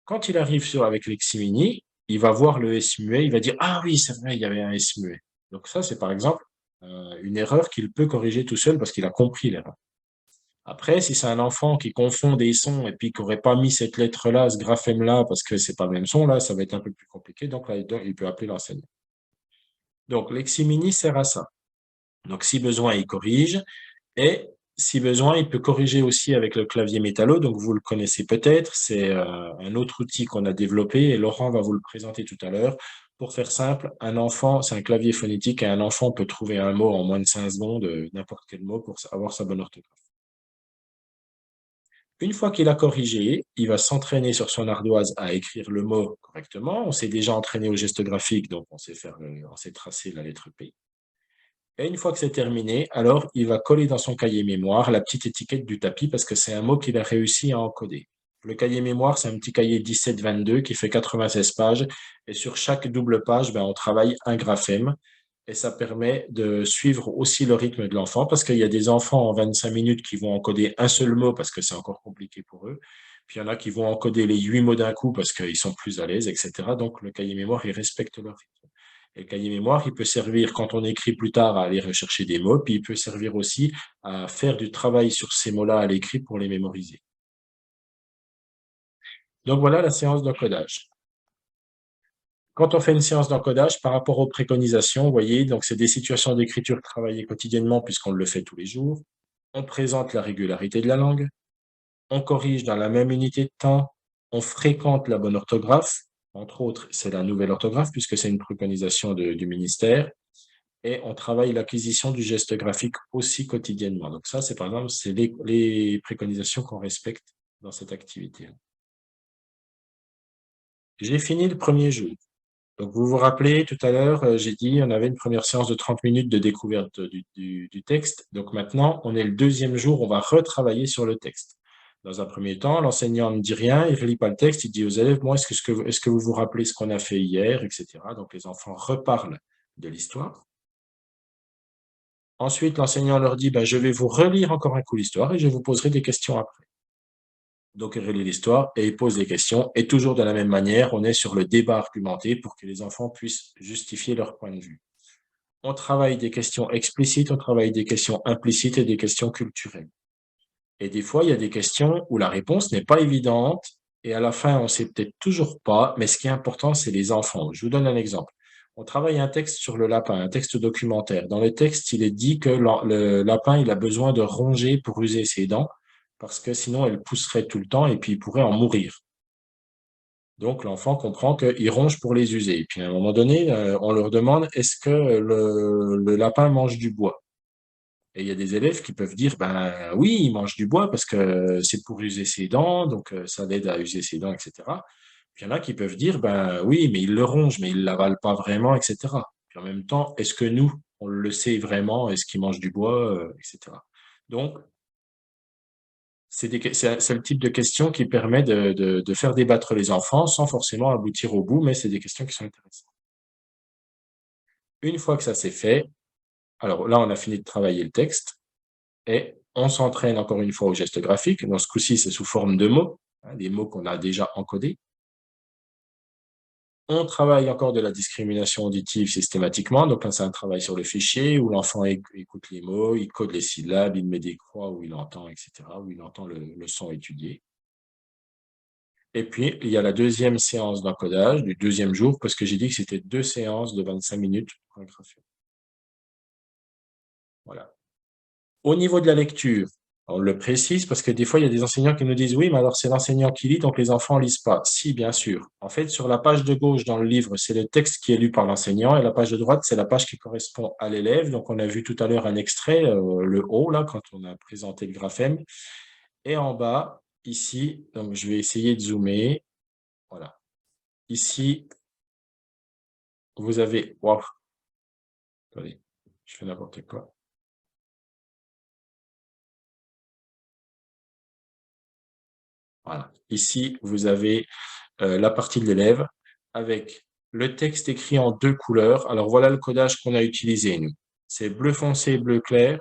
Quand il arrive avec Leximini, il va voir le S muet, il va dire, ah oui, c'est vrai, il y avait un S muet. Donc ça, c'est par exemple une erreur qu'il peut corriger tout seul parce qu'il a compris l'erreur. Après, si c'est un enfant qui confond des sons et puis qui n'aurait pas mis cette lettre-là, ce graphème-là, parce que c'est pas le même son, là, ça va être un peu plus compliqué. Donc là, il peut appeler l'enseignant. Donc, Leximini sert à ça. Donc, si besoin, il corrige. Et si besoin, il peut corriger aussi avec le clavier métallo. Donc, vous le connaissez peut-être. C'est un autre outil qu'on a développé et Laurent va vous le présenter tout à l'heure. Pour faire simple, un enfant, c'est un clavier phonétique et un enfant peut trouver un mot en moins de 5 secondes, n'importe quel mot, pour avoir sa bonne orthographe. Une fois qu'il a corrigé, il va s'entraîner sur son ardoise à écrire le mot correctement. On s'est déjà entraîné au geste graphique, donc on sait tracer la lettre P. Et une fois que c'est terminé, alors il va coller dans son cahier mémoire la petite étiquette du tapis parce que c'est un mot qu'il a réussi à encoder. Le cahier mémoire, c'est un petit cahier 17-22 qui fait 96 pages. Et sur chaque double page, ben, on travaille un graphème. Et ça permet de suivre aussi le rythme de l'enfant parce qu'il y a des enfants en 25 minutes qui vont encoder un seul mot parce que c'est encore compliqué pour eux. Puis il y en a qui vont encoder les 8 mots d'un coup parce qu'ils sont plus à l'aise, etc. Donc le cahier mémoire, il respecte leur rythme. Et le cahier mémoire, il peut servir quand on écrit plus tard à aller rechercher des mots, puis il peut servir aussi à faire du travail sur ces mots-là à l'écrit pour les mémoriser. Donc voilà la séance d'encodage. Quand on fait une séance d'encodage par rapport aux préconisations, vous voyez, donc c'est des situations d'écriture travaillées quotidiennement puisqu'on le fait tous les jours. On présente la régularité de la langue. On corrige dans la même unité de temps. On fréquente la bonne orthographe. Entre autres, c'est la nouvelle orthographe puisque c'est une préconisation du ministère. Et on travaille l'acquisition du geste graphique aussi quotidiennement. Donc ça, c'est par exemple, c'est les préconisations qu'on respecte dans cette activité. J'ai fini le premier jour. Donc, vous vous rappelez, tout à l'heure, j'ai dit on avait une première séance de 30 minutes de découverte du texte. Donc maintenant, on est le deuxième jour, on va retravailler sur le texte. Dans un premier temps, l'enseignant ne dit rien, il ne relit pas le texte, il dit aux élèves, bon, est-ce que vous vous rappelez ce qu'on a fait hier, etc. Donc les enfants reparlent de l'histoire. Ensuite, l'enseignant leur dit, ben, je vais vous relire encore un coup l'histoire et je vous poserai des questions après. Donc, il relit l'histoire et il pose des questions. Et toujours de la même manière, on est sur le débat argumenté pour que les enfants puissent justifier leur point de vue. On travaille des questions explicites, on travaille des questions implicites et des questions culturelles. Et des fois, il y a des questions où la réponse n'est pas évidente et à la fin, on ne sait peut-être toujours pas, mais ce qui est important, c'est les enfants. Je vous donne un exemple. On travaille un texte sur le lapin, un texte documentaire. Dans le texte, il est dit que le lapin, il a besoin de ronger pour user ses dents parce que sinon, elle pousserait tout le temps et puis il pourrait en mourir. Donc, l'enfant comprend qu'il ronge pour les user. Et puis, à un moment donné, on leur demande, est-ce que le lapin mange du bois? Et il y a des élèves qui peuvent dire, ben oui, il mange du bois parce que c'est pour user ses dents, donc ça l'aide à user ses dents, etc. Puis il y en a qui peuvent dire, ben oui, mais il le ronge, mais il ne l'avale pas vraiment, etc. Puis en même temps, est-ce que nous, on le sait vraiment, est-ce qu'il mange du bois, etc. Donc, c'est le type de questions qui permet de faire débattre les enfants sans forcément aboutir au bout, mais c'est des questions qui sont intéressantes. Une fois que ça c'est fait, alors là, on a fini de travailler le texte et on s'entraîne encore une fois au geste graphique. Dans ce coup-ci, c'est sous forme de mots, des mots qu'on a déjà encodés. On travaille encore de la discrimination auditive systématiquement. Donc là, c'est un travail sur le fichier où l'enfant écoute les mots, il code les syllabes, il met des croix où il entend, etc., où il entend le son étudié. Et puis, il y a la deuxième séance d'encodage du deuxième jour, parce que j'ai dit que c'était 2 séances de 25 minutes pour un graphème. Voilà. Au niveau de la lecture, On le précise parce que des fois, il y a des enseignants qui nous disent oui, mais alors c'est l'enseignant qui lit, donc les enfants ne lisent pas. Si, bien sûr. En fait, sur la page de gauche dans le livre, c'est le texte qui est lu par l'enseignant et la page de droite, c'est la page qui correspond à l'élève. Donc, on a vu tout à l'heure un extrait, le haut, là, quand on a présenté le graphème. Et en bas, ici, donc je vais essayer de zoomer. Voilà. Ici, vous avez. Wow. Attendez, je fais n'importe quoi. Voilà. Ici, vous avez la partie de l'élève avec le texte écrit en deux couleurs. Alors, voilà le codage qu'on a utilisé, nous. C'est bleu foncé, bleu clair.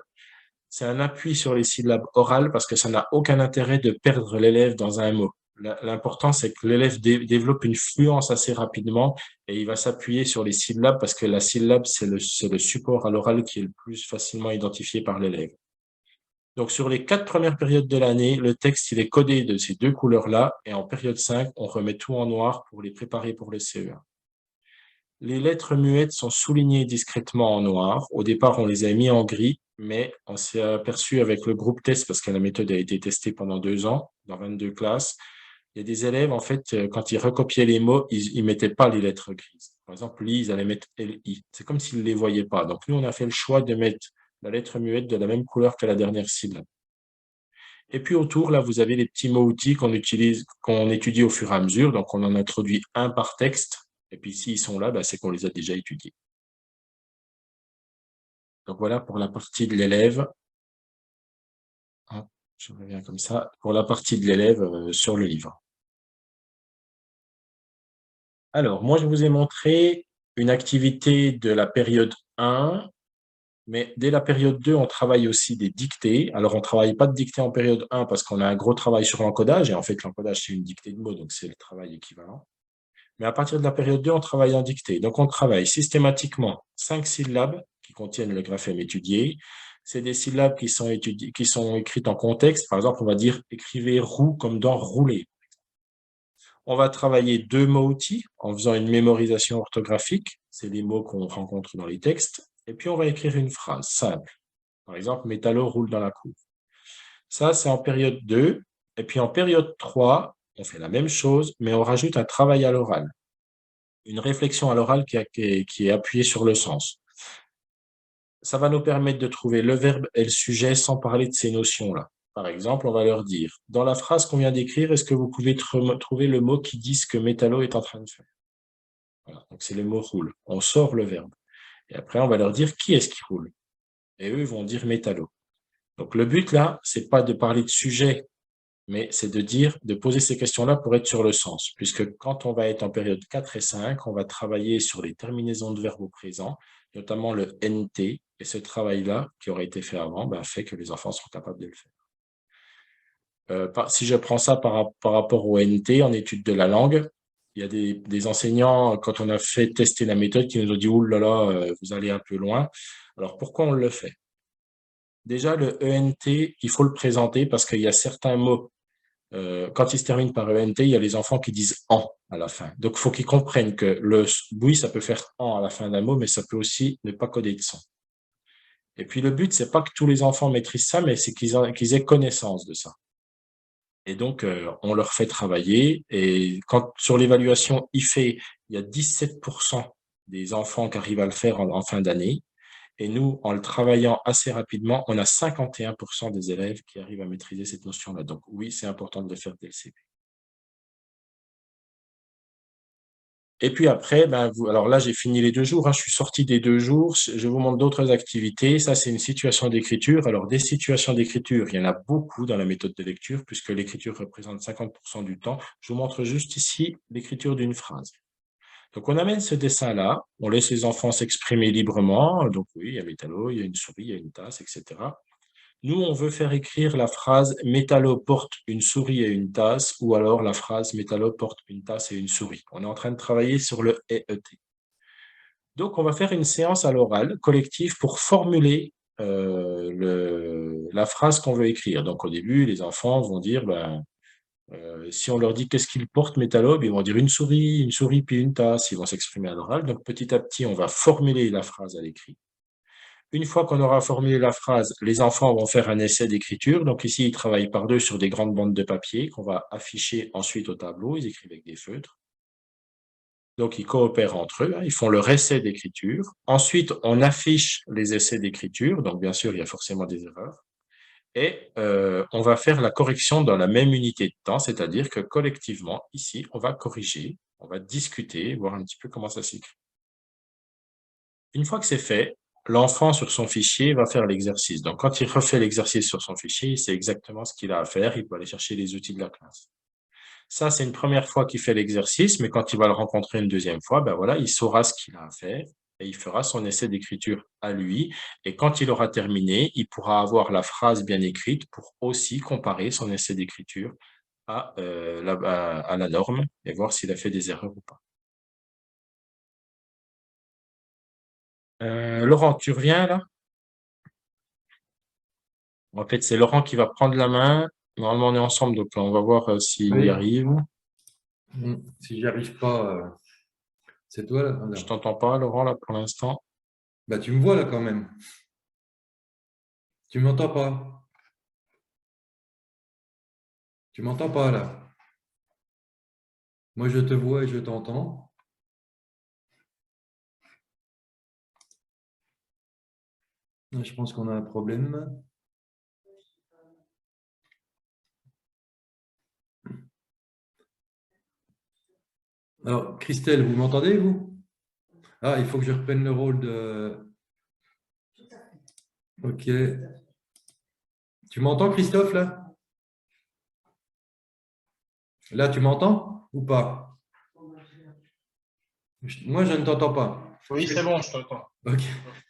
C'est un appui sur les syllabes orales parce que ça n'a aucun intérêt de perdre l'élève dans un mot. L'important, c'est que l'élève développe une fluence assez rapidement et il va s'appuyer sur les syllabes parce que la syllabe, c'est le support à l'oral qui est le plus facilement identifié par l'élève. Donc, sur les 4 premières périodes de l'année, le texte, il est codé de ces deux couleurs-là. Et en période 5, on remet tout en noir pour les préparer pour le CE1. Les lettres muettes sont soulignées discrètement en noir. Au départ, on les a mis en gris, mais on s'est aperçu avec le groupe test, parce que la méthode a été testée pendant 2 ans, dans 22 classes. Il y a des élèves, en fait, quand ils recopiaient les mots, ils ne mettaient pas les lettres grises. Par exemple, li, ils allaient mettre LI. C'est comme s'ils ne les voyaient pas. Donc, nous, on a fait le choix de mettre la lettre muette de la même couleur que la dernière syllabe. Et puis autour, là, vous avez les petits mots-outils qu'on utilise, qu'on étudie au fur et à mesure. Donc, on en introduit un par texte. Et puis, s'ils sont là, c'est qu'on les a déjà étudiés. Donc, voilà pour la partie de l'élève. Je reviens comme ça. Pour la partie de l'élève sur le livre. Alors, moi, je vous ai montré une activité de la période 1. Mais dès la période 2, on travaille aussi des dictées. Alors, on ne travaille pas de dictée en période 1 parce qu'on a un gros travail sur l'encodage. Et en fait, l'encodage, c'est une dictée de mots, donc c'est le travail équivalent. Mais à partir de la période 2, on travaille en dictée. Donc, on travaille systématiquement 5 syllabes qui contiennent le graphème étudié. C'est des syllabes qui sont écrites en contexte. Par exemple, on va dire écrivez roue comme dans rouler. On va travailler 2 mots-outils en faisant une mémorisation orthographique. C'est des mots qu'on rencontre dans les textes. Et puis, on va écrire une phrase simple. Par exemple, Métallo roule dans la cour. Ça, c'est en période 2. Et puis, en période 3, on fait la même chose, mais on rajoute un travail à l'oral. Une réflexion à l'oral qui est appuyée sur le sens. Ça va nous permettre de trouver le verbe et le sujet sans parler de ces notions-là. Par exemple, on va leur dire, dans la phrase qu'on vient d'écrire, est-ce que vous pouvez trouver le mot qui dit ce que Métallo est en train de faire? Voilà, donc c'est le mot roule. On sort le verbe. Et après, on va leur dire qui est-ce qui roule. Et eux vont dire Métallo. Donc le but là, c'est pas de parler de sujet, mais c'est de poser ces questions-là pour être sur le sens. Puisque quand on va être en période 4 et 5, on va travailler sur les terminaisons de verbes au présent, notamment le NT. Et ce travail-là, qui aurait été fait avant, fait que les enfants seront capables de le faire. Si je prends ça par rapport au NT en étude de la langue, il y a des enseignants, quand on a fait tester la méthode, qui nous ont dit « Ouh là là, vous allez un peu loin ». Alors, pourquoi on le fait? Déjà, le ENT, il faut le présenter parce qu'il y a certains mots, quand ils se terminent par ENT, il y a les enfants qui disent « en » à la fin. Donc, il faut qu'ils comprennent que le oui, ça peut faire « en » à la fin d'un mot, mais ça peut aussi ne pas coder de son. Et puis, le but, c'est pas que tous les enfants maîtrisent ça, mais c'est qu'ils aient connaissance de ça. Et donc, on leur fait travailler. Et quand sur l'évaluation IFE, il y a 17% des enfants qui arrivent à le faire en fin d'année. Et nous, en le travaillant assez rapidement, on a 51% des élèves qui arrivent à maîtriser cette notion-là. Donc oui, c'est important de le faire dès le CP. Et puis après, alors là, j'ai fini les 2 jours. Je suis sorti des 2 jours. Je vous montre d'autres activités. Ça, c'est une situation d'écriture. Alors, des situations d'écriture, il y en a beaucoup dans la méthode de lecture, puisque l'écriture représente 50% du temps. Je vous montre juste ici l'écriture d'une phrase. Donc, on amène ce dessin-là, on laisse les enfants s'exprimer librement. Donc, oui, il y a Métallo, il y a une souris, il y a une tasse, etc. Nous, on veut faire écrire la phrase « Métallo porte une souris et une tasse » ou alors la phrase « Métallo porte une tasse et une souris ». On est en train de travailler sur le « EET ». Donc, on va faire une séance à l'oral collective pour formuler la phrase qu'on veut écrire. Donc, au début, les enfants vont dire si on leur dit qu'est-ce qu'ils portent, Métallo, ils vont dire une souris puis une tasse. Ils vont s'exprimer à l'oral. Donc, petit à petit, on va formuler la phrase à l'écrit. Une fois qu'on aura formulé la phrase, les enfants vont faire un essai d'écriture. Donc ici, ils travaillent par deux sur des grandes bandes de papier qu'on va afficher ensuite au tableau. Ils écrivent avec des feutres. Donc, ils coopèrent entre eux, hein, ils font leur essai d'écriture. Ensuite, on affiche les essais d'écriture. Donc, bien sûr, il y a forcément des erreurs. Et on va faire la correction dans la même unité de temps, c'est-à-dire que collectivement, ici, on va corriger, on va discuter, voir un petit peu comment ça s'écrit. Une fois que c'est fait, l'enfant sur son fichier va faire l'exercice. Donc, quand il refait l'exercice sur son fichier, il sait exactement ce qu'il a à faire. Il peut aller chercher les outils de la classe. Ça, c'est une première fois qu'il fait l'exercice, mais quand il va le rencontrer une deuxième fois, ben voilà, il saura ce qu'il a à faire et il fera son essai d'écriture à lui. Et quand il aura terminé, il pourra avoir la phrase bien écrite pour aussi comparer son essai d'écriture à la norme et voir s'il a fait des erreurs ou pas. Laurent, tu reviens là? En fait, c'est Laurent qui va prendre la main. Normalement, on est ensemble, donc on va voir s'il y Oui. arrive. Si j'y arrive pas, c'est toi là? Je t'entends pas, Laurent, là, pour l'instant. Bah, tu me vois là quand même. Tu m'entends pas? Tu m'entends pas là? Moi, je te vois et je t'entends. Je pense qu'on a un problème. Alors, Christelle, vous m'entendez, vous? Ah, il faut que je reprenne le rôle de... Ok. Tu m'entends, Christophe, là? Là, tu m'entends ou pas? Moi, je ne t'entends pas. Oui, c'est bon, je t'entends. Ok.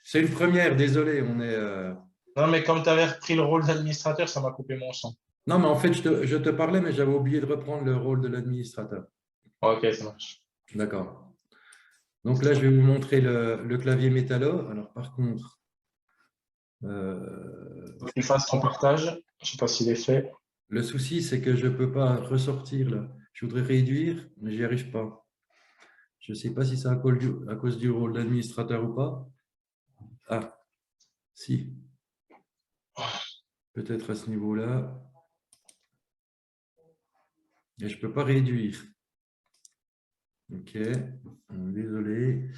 C'est une première, désolé. Non, mais comme tu avais repris le rôle d'administrateur, ça m'a coupé mon son. Non, mais en fait, je te parlais, mais j'avais oublié de reprendre le rôle de l'administrateur. Ok, ça marche. D'accord. Donc là, je vais vous montrer le clavier métallo. Alors, par contre, Faut que tu fasses ton partage. Je ne sais pas s'il est fait. le souci, c'est que je ne peux pas ressortir là. Je voudrais réduire, mais j'y arrive pas. Je ne sais pas si c'est à cause du rôle d'administrateur ou pas. Ah, si, peut-être à ce niveau-là. Et je ne peux pas réduire. Ok, désolé.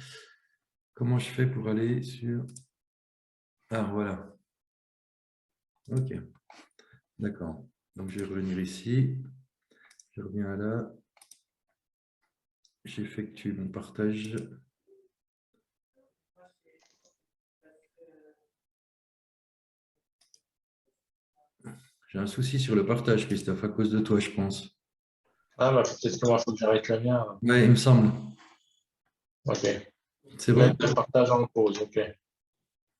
Comment je fais pour aller sur... Ah, voilà. Ok, d'accord. Donc, je vais revenir ici. Je reviens là. J'effectue mon partage. J'ai un souci sur le partage, Christophe, à cause de toi, je pense. Ah, bah, peut-être que moi, il faut que j'arrête le mien. Oui, il me semble. Ok. C'est bon? Mettre le partage en pause, ok.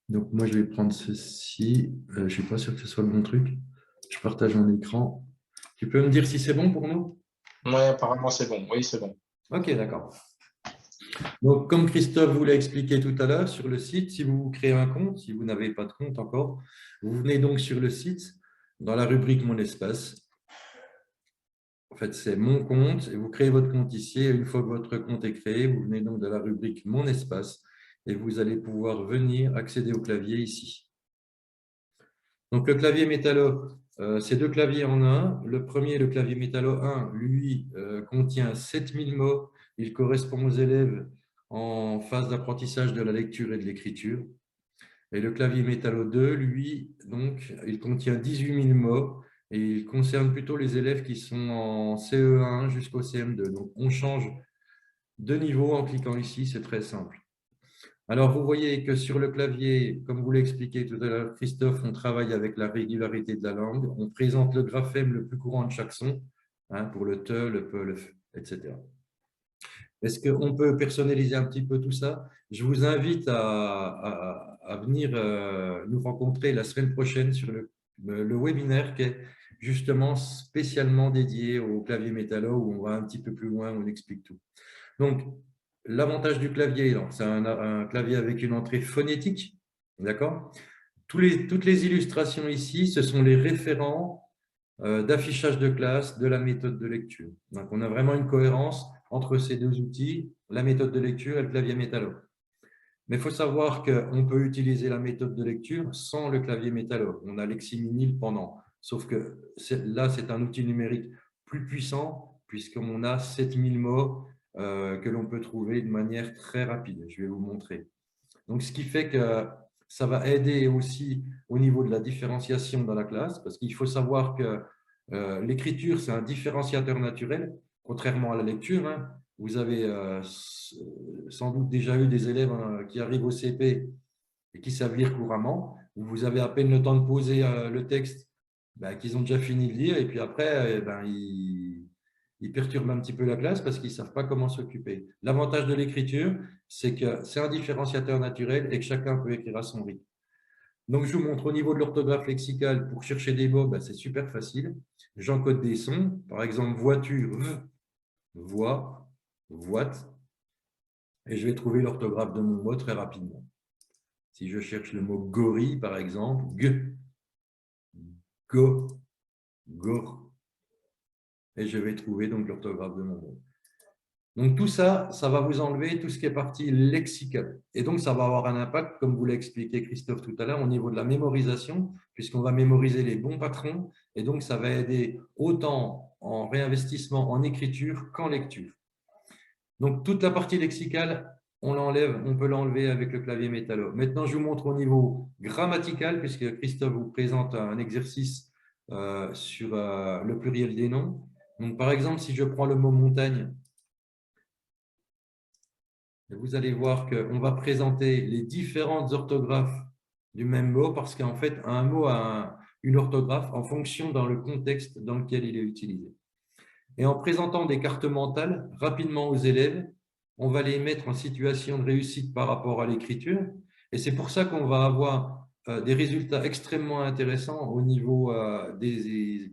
Donc, moi, je vais prendre ceci. Je ne suis pas sûr que ce soit le bon truc. Je partage mon écran. Tu peux me dire si c'est bon pour nous? Oui, apparemment, c'est bon. Oui, c'est bon. Ok, d'accord. Donc, comme Christophe vous l'a expliqué tout à l'heure, sur le site, si vous créez un compte, si vous n'avez pas de compte encore, vous venez donc sur le site, dans la rubrique Mon espace. En fait, c'est Mon compte et vous créez votre compte ici. Et une fois que votre compte est créé, vous venez donc de la rubrique Mon espace et vous allez pouvoir venir accéder au clavier ici. Donc, le clavier métallo, c'est deux claviers en un. Le premier, le clavier métallo 1, lui, contient 7000 mots. Il correspond aux élèves en phase d'apprentissage de la lecture et de l'écriture. Et le clavier métallo 2, lui, donc, il contient 18 000 mots et il concerne plutôt les élèves qui sont en CE1 jusqu'au CM2. Donc, on change de niveau en cliquant ici, c'est très simple. Alors, vous voyez que sur le clavier, comme vous l'expliquez tout à l'heure, Christophe, on travaille avec la régularité de la langue. On présente le graphème le plus courant de chaque son, hein, pour le te, le pe, le f, etc. Est-ce qu'on peut personnaliser un petit peu tout ça? Je vous invite à venir nous rencontrer la semaine prochaine sur le webinaire qui est justement spécialement dédié au clavier métallo où on va un petit peu plus loin, on explique tout. Donc, l'avantage du clavier, c'est un clavier avec une entrée phonétique, d'accord? Toutes les illustrations ici, ce sont les référents d'affichage de classe de la méthode de lecture. Donc, on a vraiment une cohérence entre ces deux outils, la méthode de lecture et le clavier métallo. Mais il faut savoir qu'on peut utiliser la méthode de lecture sans le clavier métallo. On a Leximini le pendant. Sauf que là, c'est un outil numérique plus puissant puisqu'on a 7000 mots que l'on peut trouver de manière très rapide. Je vais vous montrer. Donc, ce qui fait que ça va aider aussi au niveau de la différenciation dans la classe, parce qu'il faut savoir que l'écriture, c'est un différenciateur naturel, contrairement à la lecture. Hein. Vous avez sans doute déjà eu des élèves qui arrivent au CP et qui savent lire couramment, où vous avez à peine le temps de poser le texte, qu'ils ont déjà fini de lire, et puis après, ils perturbent un petit peu la classe parce qu'ils ne savent pas comment s'occuper. L'avantage de l'écriture, c'est que c'est un différenciateur naturel et que chacun peut écrire à son rythme. Donc, je vous montre au niveau de l'orthographe lexicale, pour chercher des mots, c'est super facile. J'encode des sons, par exemple voiture, voix, voite, et je vais trouver l'orthographe de mon mot très rapidement. Si je cherche le mot gorille, par exemple, g, go, gor, et je vais trouver donc l'orthographe de mon mot. Donc, tout ça, ça va vous enlever tout ce qui est partie lexical. Et donc, ça va avoir un impact, comme vous l'a expliqué Christophe tout à l'heure, au niveau de la mémorisation, puisqu'on va mémoriser les bons patrons. Et donc, ça va aider autant en réinvestissement en écriture qu'en lecture. Donc, toute la partie lexicale, on l'enlève, on peut l'enlever avec le clavier métallo. Maintenant, je vous montre au niveau grammatical, puisque Christophe vous présente un exercice sur le pluriel des noms. Donc, par exemple, si je prends le mot montagne, vous allez voir qu'on va présenter les différentes orthographes du même mot parce qu'en fait, un mot a une orthographe en fonction dans le contexte dans lequel il est utilisé. Et en présentant des cartes mentales rapidement aux élèves, on va les mettre en situation de réussite par rapport à l'écriture. Et c'est pour ça qu'on va avoir des résultats extrêmement intéressants au niveau des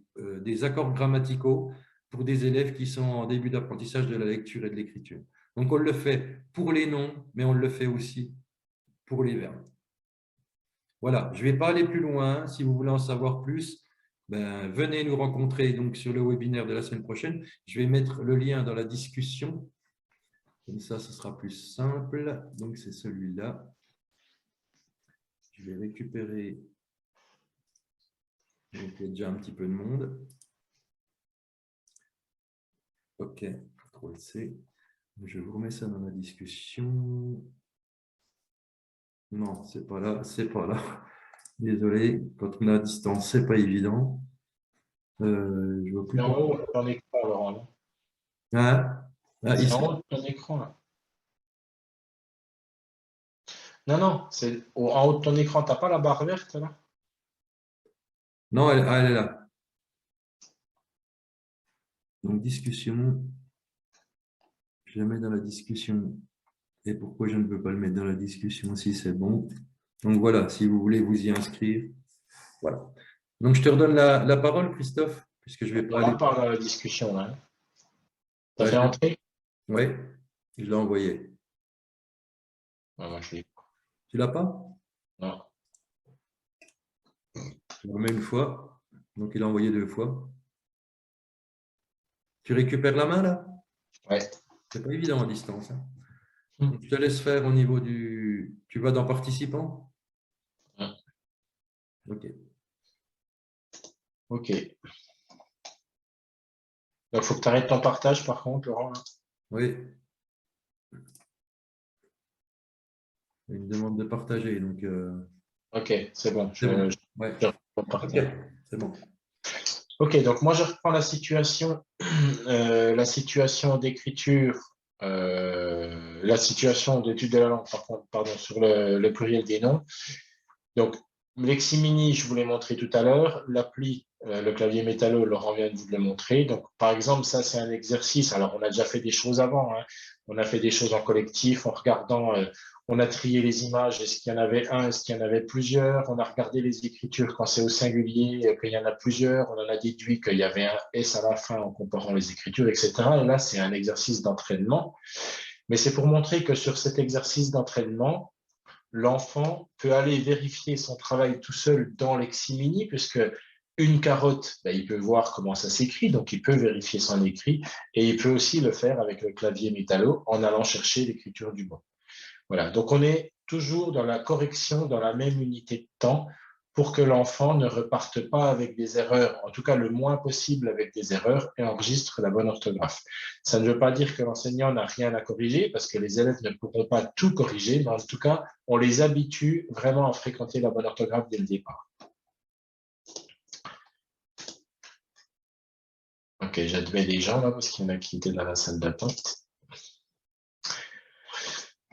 accords grammaticaux pour des élèves qui sont en début d'apprentissage de la lecture et de l'écriture. Donc, on le fait pour les noms, mais on le fait aussi pour les verbes. Voilà, je ne vais pas aller plus loin. Si vous voulez en savoir plus, venez nous rencontrer donc, sur le webinaire de la semaine prochaine. Je vais mettre le lien dans la discussion. Comme ça, ce sera plus simple. Donc, c'est celui-là. Je vais récupérer. Donc, il y a déjà un petit peu de monde. OK, CTRL-C. Je vous remets ça dans la discussion. Non, c'est pas là, c'est pas là. Désolé, quand on est à distance, c'est pas évident. Je vois plus. C'est en haut de ton écran, Laurent. C'est ici. En haut de ton écran, là. Non, c'est en haut de ton écran, tu n'as pas la barre verte, là? Non, elle est là. Donc, discussion. Je la mets dans la discussion. Et pourquoi je ne peux pas le mettre dans la discussion si c'est bon? Donc, voilà, si vous voulez vous y inscrire. Voilà. Donc, je te redonne la parole, Christophe, puisque je vais pas aller par la discussion, là. Tu as fait entrer? Oui, je l'ai envoyé. Moi, je l'ai. Tu l'as pas? Non. Je le remets une fois. Donc, il a envoyé 2 fois. Tu récupères la main, là? Ouais. C'est pas évident à distance. Hein. Donc, je te laisse faire au niveau du… Tu vas dans participants? OK. OK. Donc, il faut que tu arrêtes ton partage, par contre, Laurent. Là. Oui. Il me demande de partager. Donc, OK, c'est bon. Ouais. Okay, c'est bon. OK, donc moi, je reprends la situation d'écriture, la situation d'étude de la langue, pardon, sur le pluriel des noms. Donc, Leximini, je vous l'ai montré tout à l'heure. L'appli, le clavier métallo, Laurent vient de vous le montrer. Donc, par exemple, ça, c'est un exercice. Alors, on a déjà fait des choses avant. Hein. On a fait des choses en collectif en regardant, on a trié les images. Est-ce qu'il y en avait un? Est-ce qu'il y en avait plusieurs? On a regardé les écritures quand c'est au singulier, qu'il y en a plusieurs. On en a déduit qu'il y avait un S à la fin en comparant les écritures, etc. Et là, c'est un exercice d'entraînement. Mais c'est pour montrer que sur cet exercice d'entraînement, l'enfant peut aller vérifier son travail tout seul dans Leximini, puisque une carotte, il peut voir comment ça s'écrit, donc il peut vérifier son écrit, et il peut aussi le faire avec le clavier métallo en allant chercher l'écriture du mot. Voilà, donc on est toujours dans la correction dans la même unité de temps pour que l'enfant ne reparte pas avec des erreurs, en tout cas le moins possible avec des erreurs, et enregistre la bonne orthographe. Ça ne veut pas dire que l'enseignant n'a rien à corriger, parce que les élèves ne pourront pas tout corriger, mais en tout cas, on les habitue vraiment à fréquenter la bonne orthographe dès le départ. Ok, j'admets les gens là, parce qu'il y en a qui étaient dans la salle d'attente.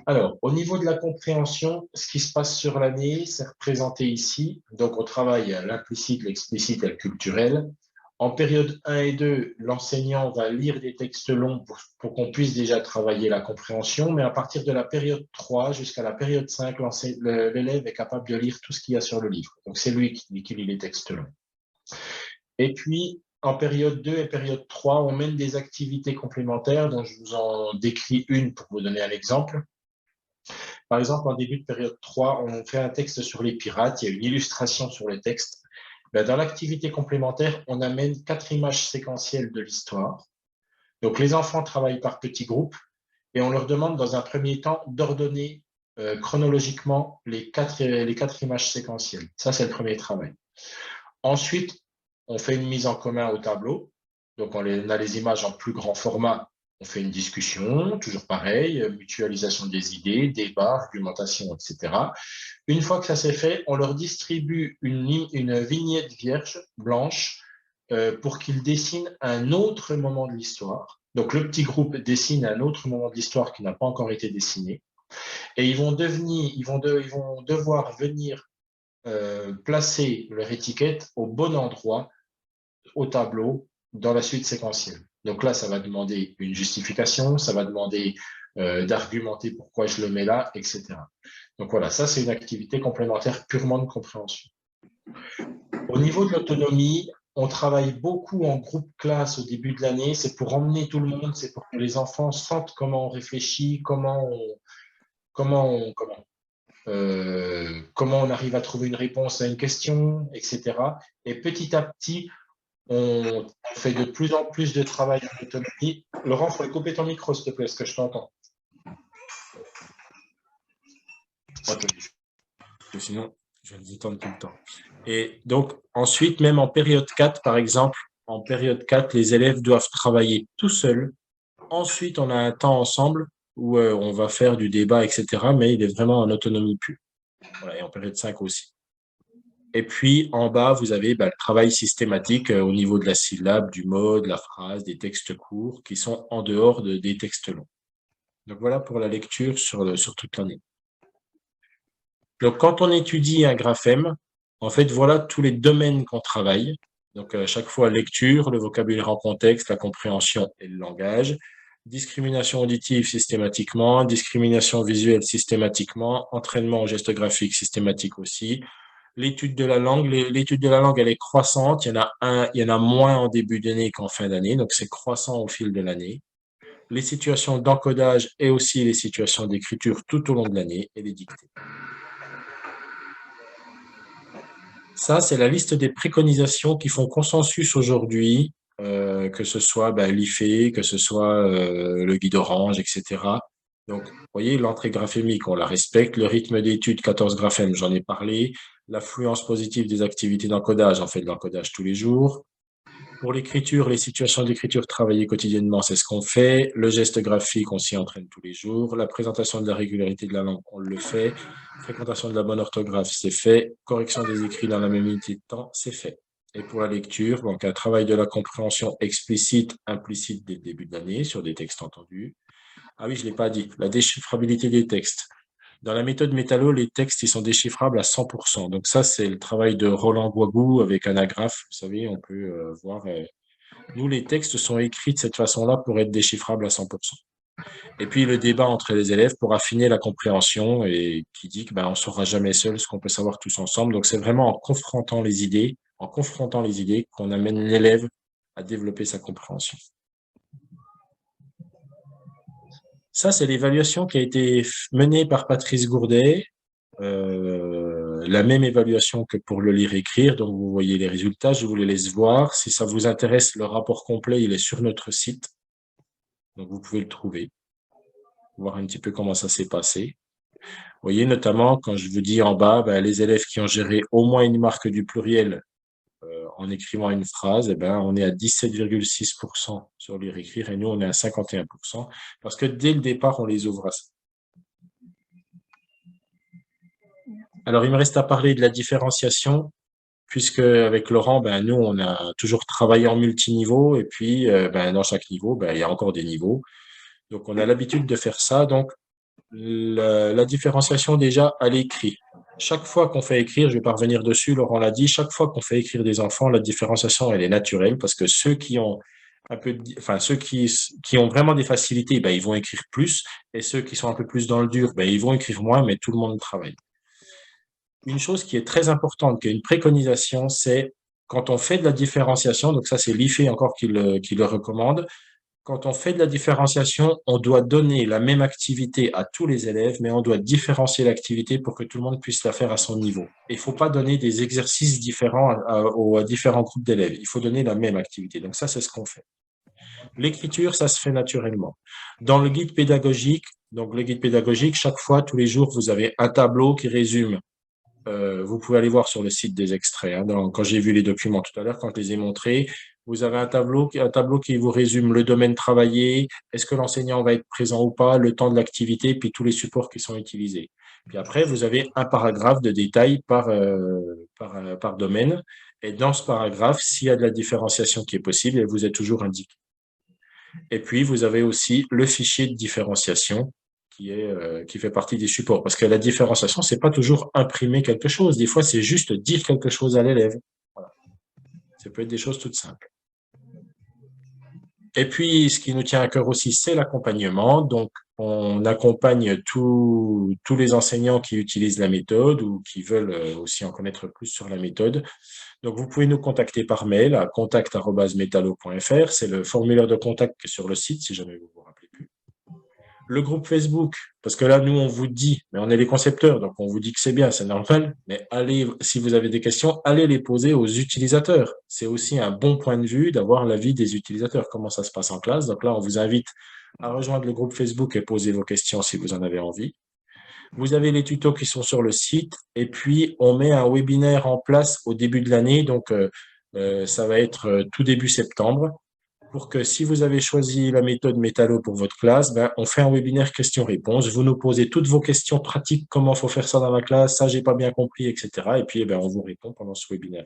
Alors, au niveau de la compréhension, ce qui se passe sur l'année, c'est représenté ici. Donc, on travaille l'implicite, l'explicite et le culturel. En période 1 et 2, l'enseignant va lire des textes longs pour qu'on puisse déjà travailler la compréhension, mais à partir de la période 3 jusqu'à la période 5, l'élève est capable de lire tout ce qu'il y a sur le livre. Donc, c'est lui qui lit les textes longs. Et puis, en période 2 et période 3, on mène des activités complémentaires, dont je vous en décris une pour vous donner un exemple. Par exemple, en début de période 3, on fait un texte sur les pirates, il y a une illustration sur le texte. Dans l'activité complémentaire, on amène 4 images séquentielles de l'histoire. Donc, les enfants travaillent par petits groupes et on leur demande dans un premier temps d'ordonner chronologiquement les quatre images séquentielles. Ça, c'est le premier travail. Ensuite, on fait une mise en commun au tableau. Donc, on a les images en plus grand format. On fait une discussion, toujours pareil, mutualisation des idées, débat, argumentation, etc. Une fois que ça s'est fait, on leur distribue une vignette vierge, blanche, pour qu'ils dessinent un autre moment de l'histoire. Donc, le petit groupe dessine un autre moment de l'histoire qui n'a pas encore été dessiné. Et ils vont devoir venir placer leur étiquette au bon endroit, au tableau, dans la suite séquentielle. Donc là, ça va demander une justification, ça va demander d'argumenter pourquoi je le mets là, etc. Donc voilà, ça c'est une activité complémentaire purement de compréhension. Au niveau de l'autonomie, on travaille beaucoup en groupe classe au début de l'année, c'est pour emmener tout le monde, c'est pour que les enfants sentent comment on réfléchit, comment on arrive à trouver une réponse à une question, etc. Et petit à petit, on fait de plus en plus de travail en autonomie. Laurent, il faut couper ton micro, s'il te plaît, est-ce que je t'entends? Sinon, je vais les étendre tout le temps. Et donc, ensuite, même en période 4, par exemple, en période 4, les élèves doivent travailler tout seuls. Ensuite, on a un temps ensemble où on va faire du débat, etc. Mais il est vraiment en autonomie pure. Voilà, et en période 5 aussi. Et puis, en bas, vous avez le travail systématique au niveau de la syllabe, du mot, de la phrase, des textes courts qui sont en dehors des textes longs. Donc, voilà pour la lecture sur toute l'année. Donc, quand on étudie un graphème, en fait, voilà tous les domaines qu'on travaille. Donc, à chaque fois, lecture, le vocabulaire en contexte, la compréhension et le langage. Discrimination auditive systématiquement, discrimination visuelle systématiquement, entraînement au geste graphique systématique aussi. L'étude de la langue, elle est croissante. Il y en a moins en début d'année qu'en fin d'année, donc c'est croissant au fil de l'année. Les situations d'encodage et aussi les situations d'écriture tout au long de l'année et les dictées. Ça, c'est la liste des préconisations qui font consensus aujourd'hui, que ce soit l'IFE, que ce soit le guide orange, etc. Donc, vous voyez, l'entrée graphémique, on la respecte. Le rythme d'étude, 14 graphèmes, j'en ai parlé. L'affluence positive des activités d'encodage, on fait de l'encodage tous les jours. Pour l'écriture, les situations d'écriture travaillées quotidiennement, c'est ce qu'on fait. Le geste graphique, on s'y entraîne tous les jours. La présentation de la régularité de la langue, on le fait. Fréquentation de la bonne orthographe, c'est fait. Correction des écrits dans la même unité de temps, c'est fait. Et pour la lecture, donc un travail de la compréhension explicite, implicite dès le début de l'année sur des textes entendus. Ah oui, je ne l'ai pas dit, la déchiffrabilité des textes. Dans la méthode Métallo, les textes ils sont déchiffrables à 100%. Donc ça, c'est le travail de Roland Guagou avec Anagraphe. Vous savez, on peut voir. Nous, les textes sont écrits de cette façon-là pour être déchiffrables à 100%. Et puis le débat entre les élèves pour affiner la compréhension et qui dit qu'on ne saura jamais seul ce qu'on peut savoir tous ensemble. Donc c'est vraiment en confrontant les idées, qu'on amène l'élève à développer sa compréhension. Ça, c'est l'évaluation qui a été menée par Patrice Gourdet, la même évaluation que pour le lire-écrire. Donc, vous voyez les résultats, je vous les laisse voir. Si ça vous intéresse, le rapport complet, il est sur notre site. Donc, vous pouvez le trouver, voir un petit peu comment ça s'est passé. Vous voyez, notamment quand je vous dis en bas, ben, les élèves qui ont géré au moins une marque du pluriel en écrivant une phrase, eh ben, on est à 17,6% sur les réécrire et nous, on est à 51% parce que dès le départ, on les ouvre à ça. Alors, il me reste à parler de la différenciation, puisque avec Laurent, ben, nous, on a toujours travaillé en multiniveau et puis ben, dans chaque niveau, ben, il y a encore des niveaux. Donc, on a l'habitude de faire ça. Donc, la différenciation déjà à l'écrit. Chaque fois qu'on fait écrire, je vais pas revenir dessus, Laurent l'a dit, chaque fois qu'on fait écrire des enfants, la différenciation, elle est naturelle parce que ceux qui ont un peu enfin, ceux qui ont vraiment des facilités, ben, ils vont écrire plus et ceux qui sont un peu plus dans le dur, ben, ils vont écrire moins, mais tout le monde travaille. Une chose qui est très importante, qui est une préconisation, c'est quand on fait de la différenciation, donc ça c'est l'IFE encore qui le recommande, quand on fait de la différenciation, on doit donner la même activité à tous les élèves, mais on doit différencier l'activité pour que tout le monde puisse la faire à son niveau. Et il ne faut pas donner des exercices différents aux différents groupes d'élèves. Il faut donner la même activité. Donc ça, c'est ce qu'on fait. L'écriture, ça se fait naturellement. Dans le guide pédagogique, donc le guide pédagogique, chaque fois, tous les jours, vous avez un tableau qui résume vous pouvez aller voir sur le site des extraits. Hein. Quand j'ai vu les documents tout à l'heure, quand je les ai montrés, vous avez un tableau qui vous résume le domaine travaillé, est-ce que l'enseignant va être présent ou pas, le temps de l'activité, puis tous les supports qui sont utilisés. Puis après, vous avez un paragraphe de détail par domaine. Et dans ce paragraphe, s'il y a de la différenciation qui est possible, elle vous est toujours indiquée. Et puis, vous avez aussi le fichier de différenciation qui fait partie des supports. Parce que la différenciation, c'est pas toujours imprimer quelque chose. Des fois, c'est juste dire quelque chose à l'élève. Voilà. Ça peut être des choses toutes simples. Et puis, ce qui nous tient à cœur aussi, c'est l'accompagnement. Donc, on accompagne tous les enseignants qui utilisent la méthode ou qui veulent aussi en connaître plus sur la méthode. Donc, vous pouvez nous contacter par mail à contact@metalo.fr. C'est le formulaire de contact qui est sur le site, si jamais vous vous rappelez plus. Le groupe Facebook, parce que là, nous, on vous dit, mais on est les concepteurs, donc on vous dit que c'est bien, c'est normal, mais allez, si vous avez des questions, allez les poser aux utilisateurs. C'est aussi un bon point de vue d'avoir l'avis des utilisateurs, comment ça se passe en classe. Donc là, on vous invite à rejoindre le groupe Facebook et poser vos questions si vous en avez envie. Vous avez les tutos qui sont sur le site et puis on met un webinaire en place au début de l'année, donc ça va être tout début septembre pour que si vous avez choisi la méthode Métallo pour votre classe, ben, on fait un webinaire questions-réponses. Vous nous posez toutes vos questions pratiques, comment faut faire ça dans la classe, ça j'ai pas bien compris, etc. Et puis eh ben, on vous répond pendant ce webinaire.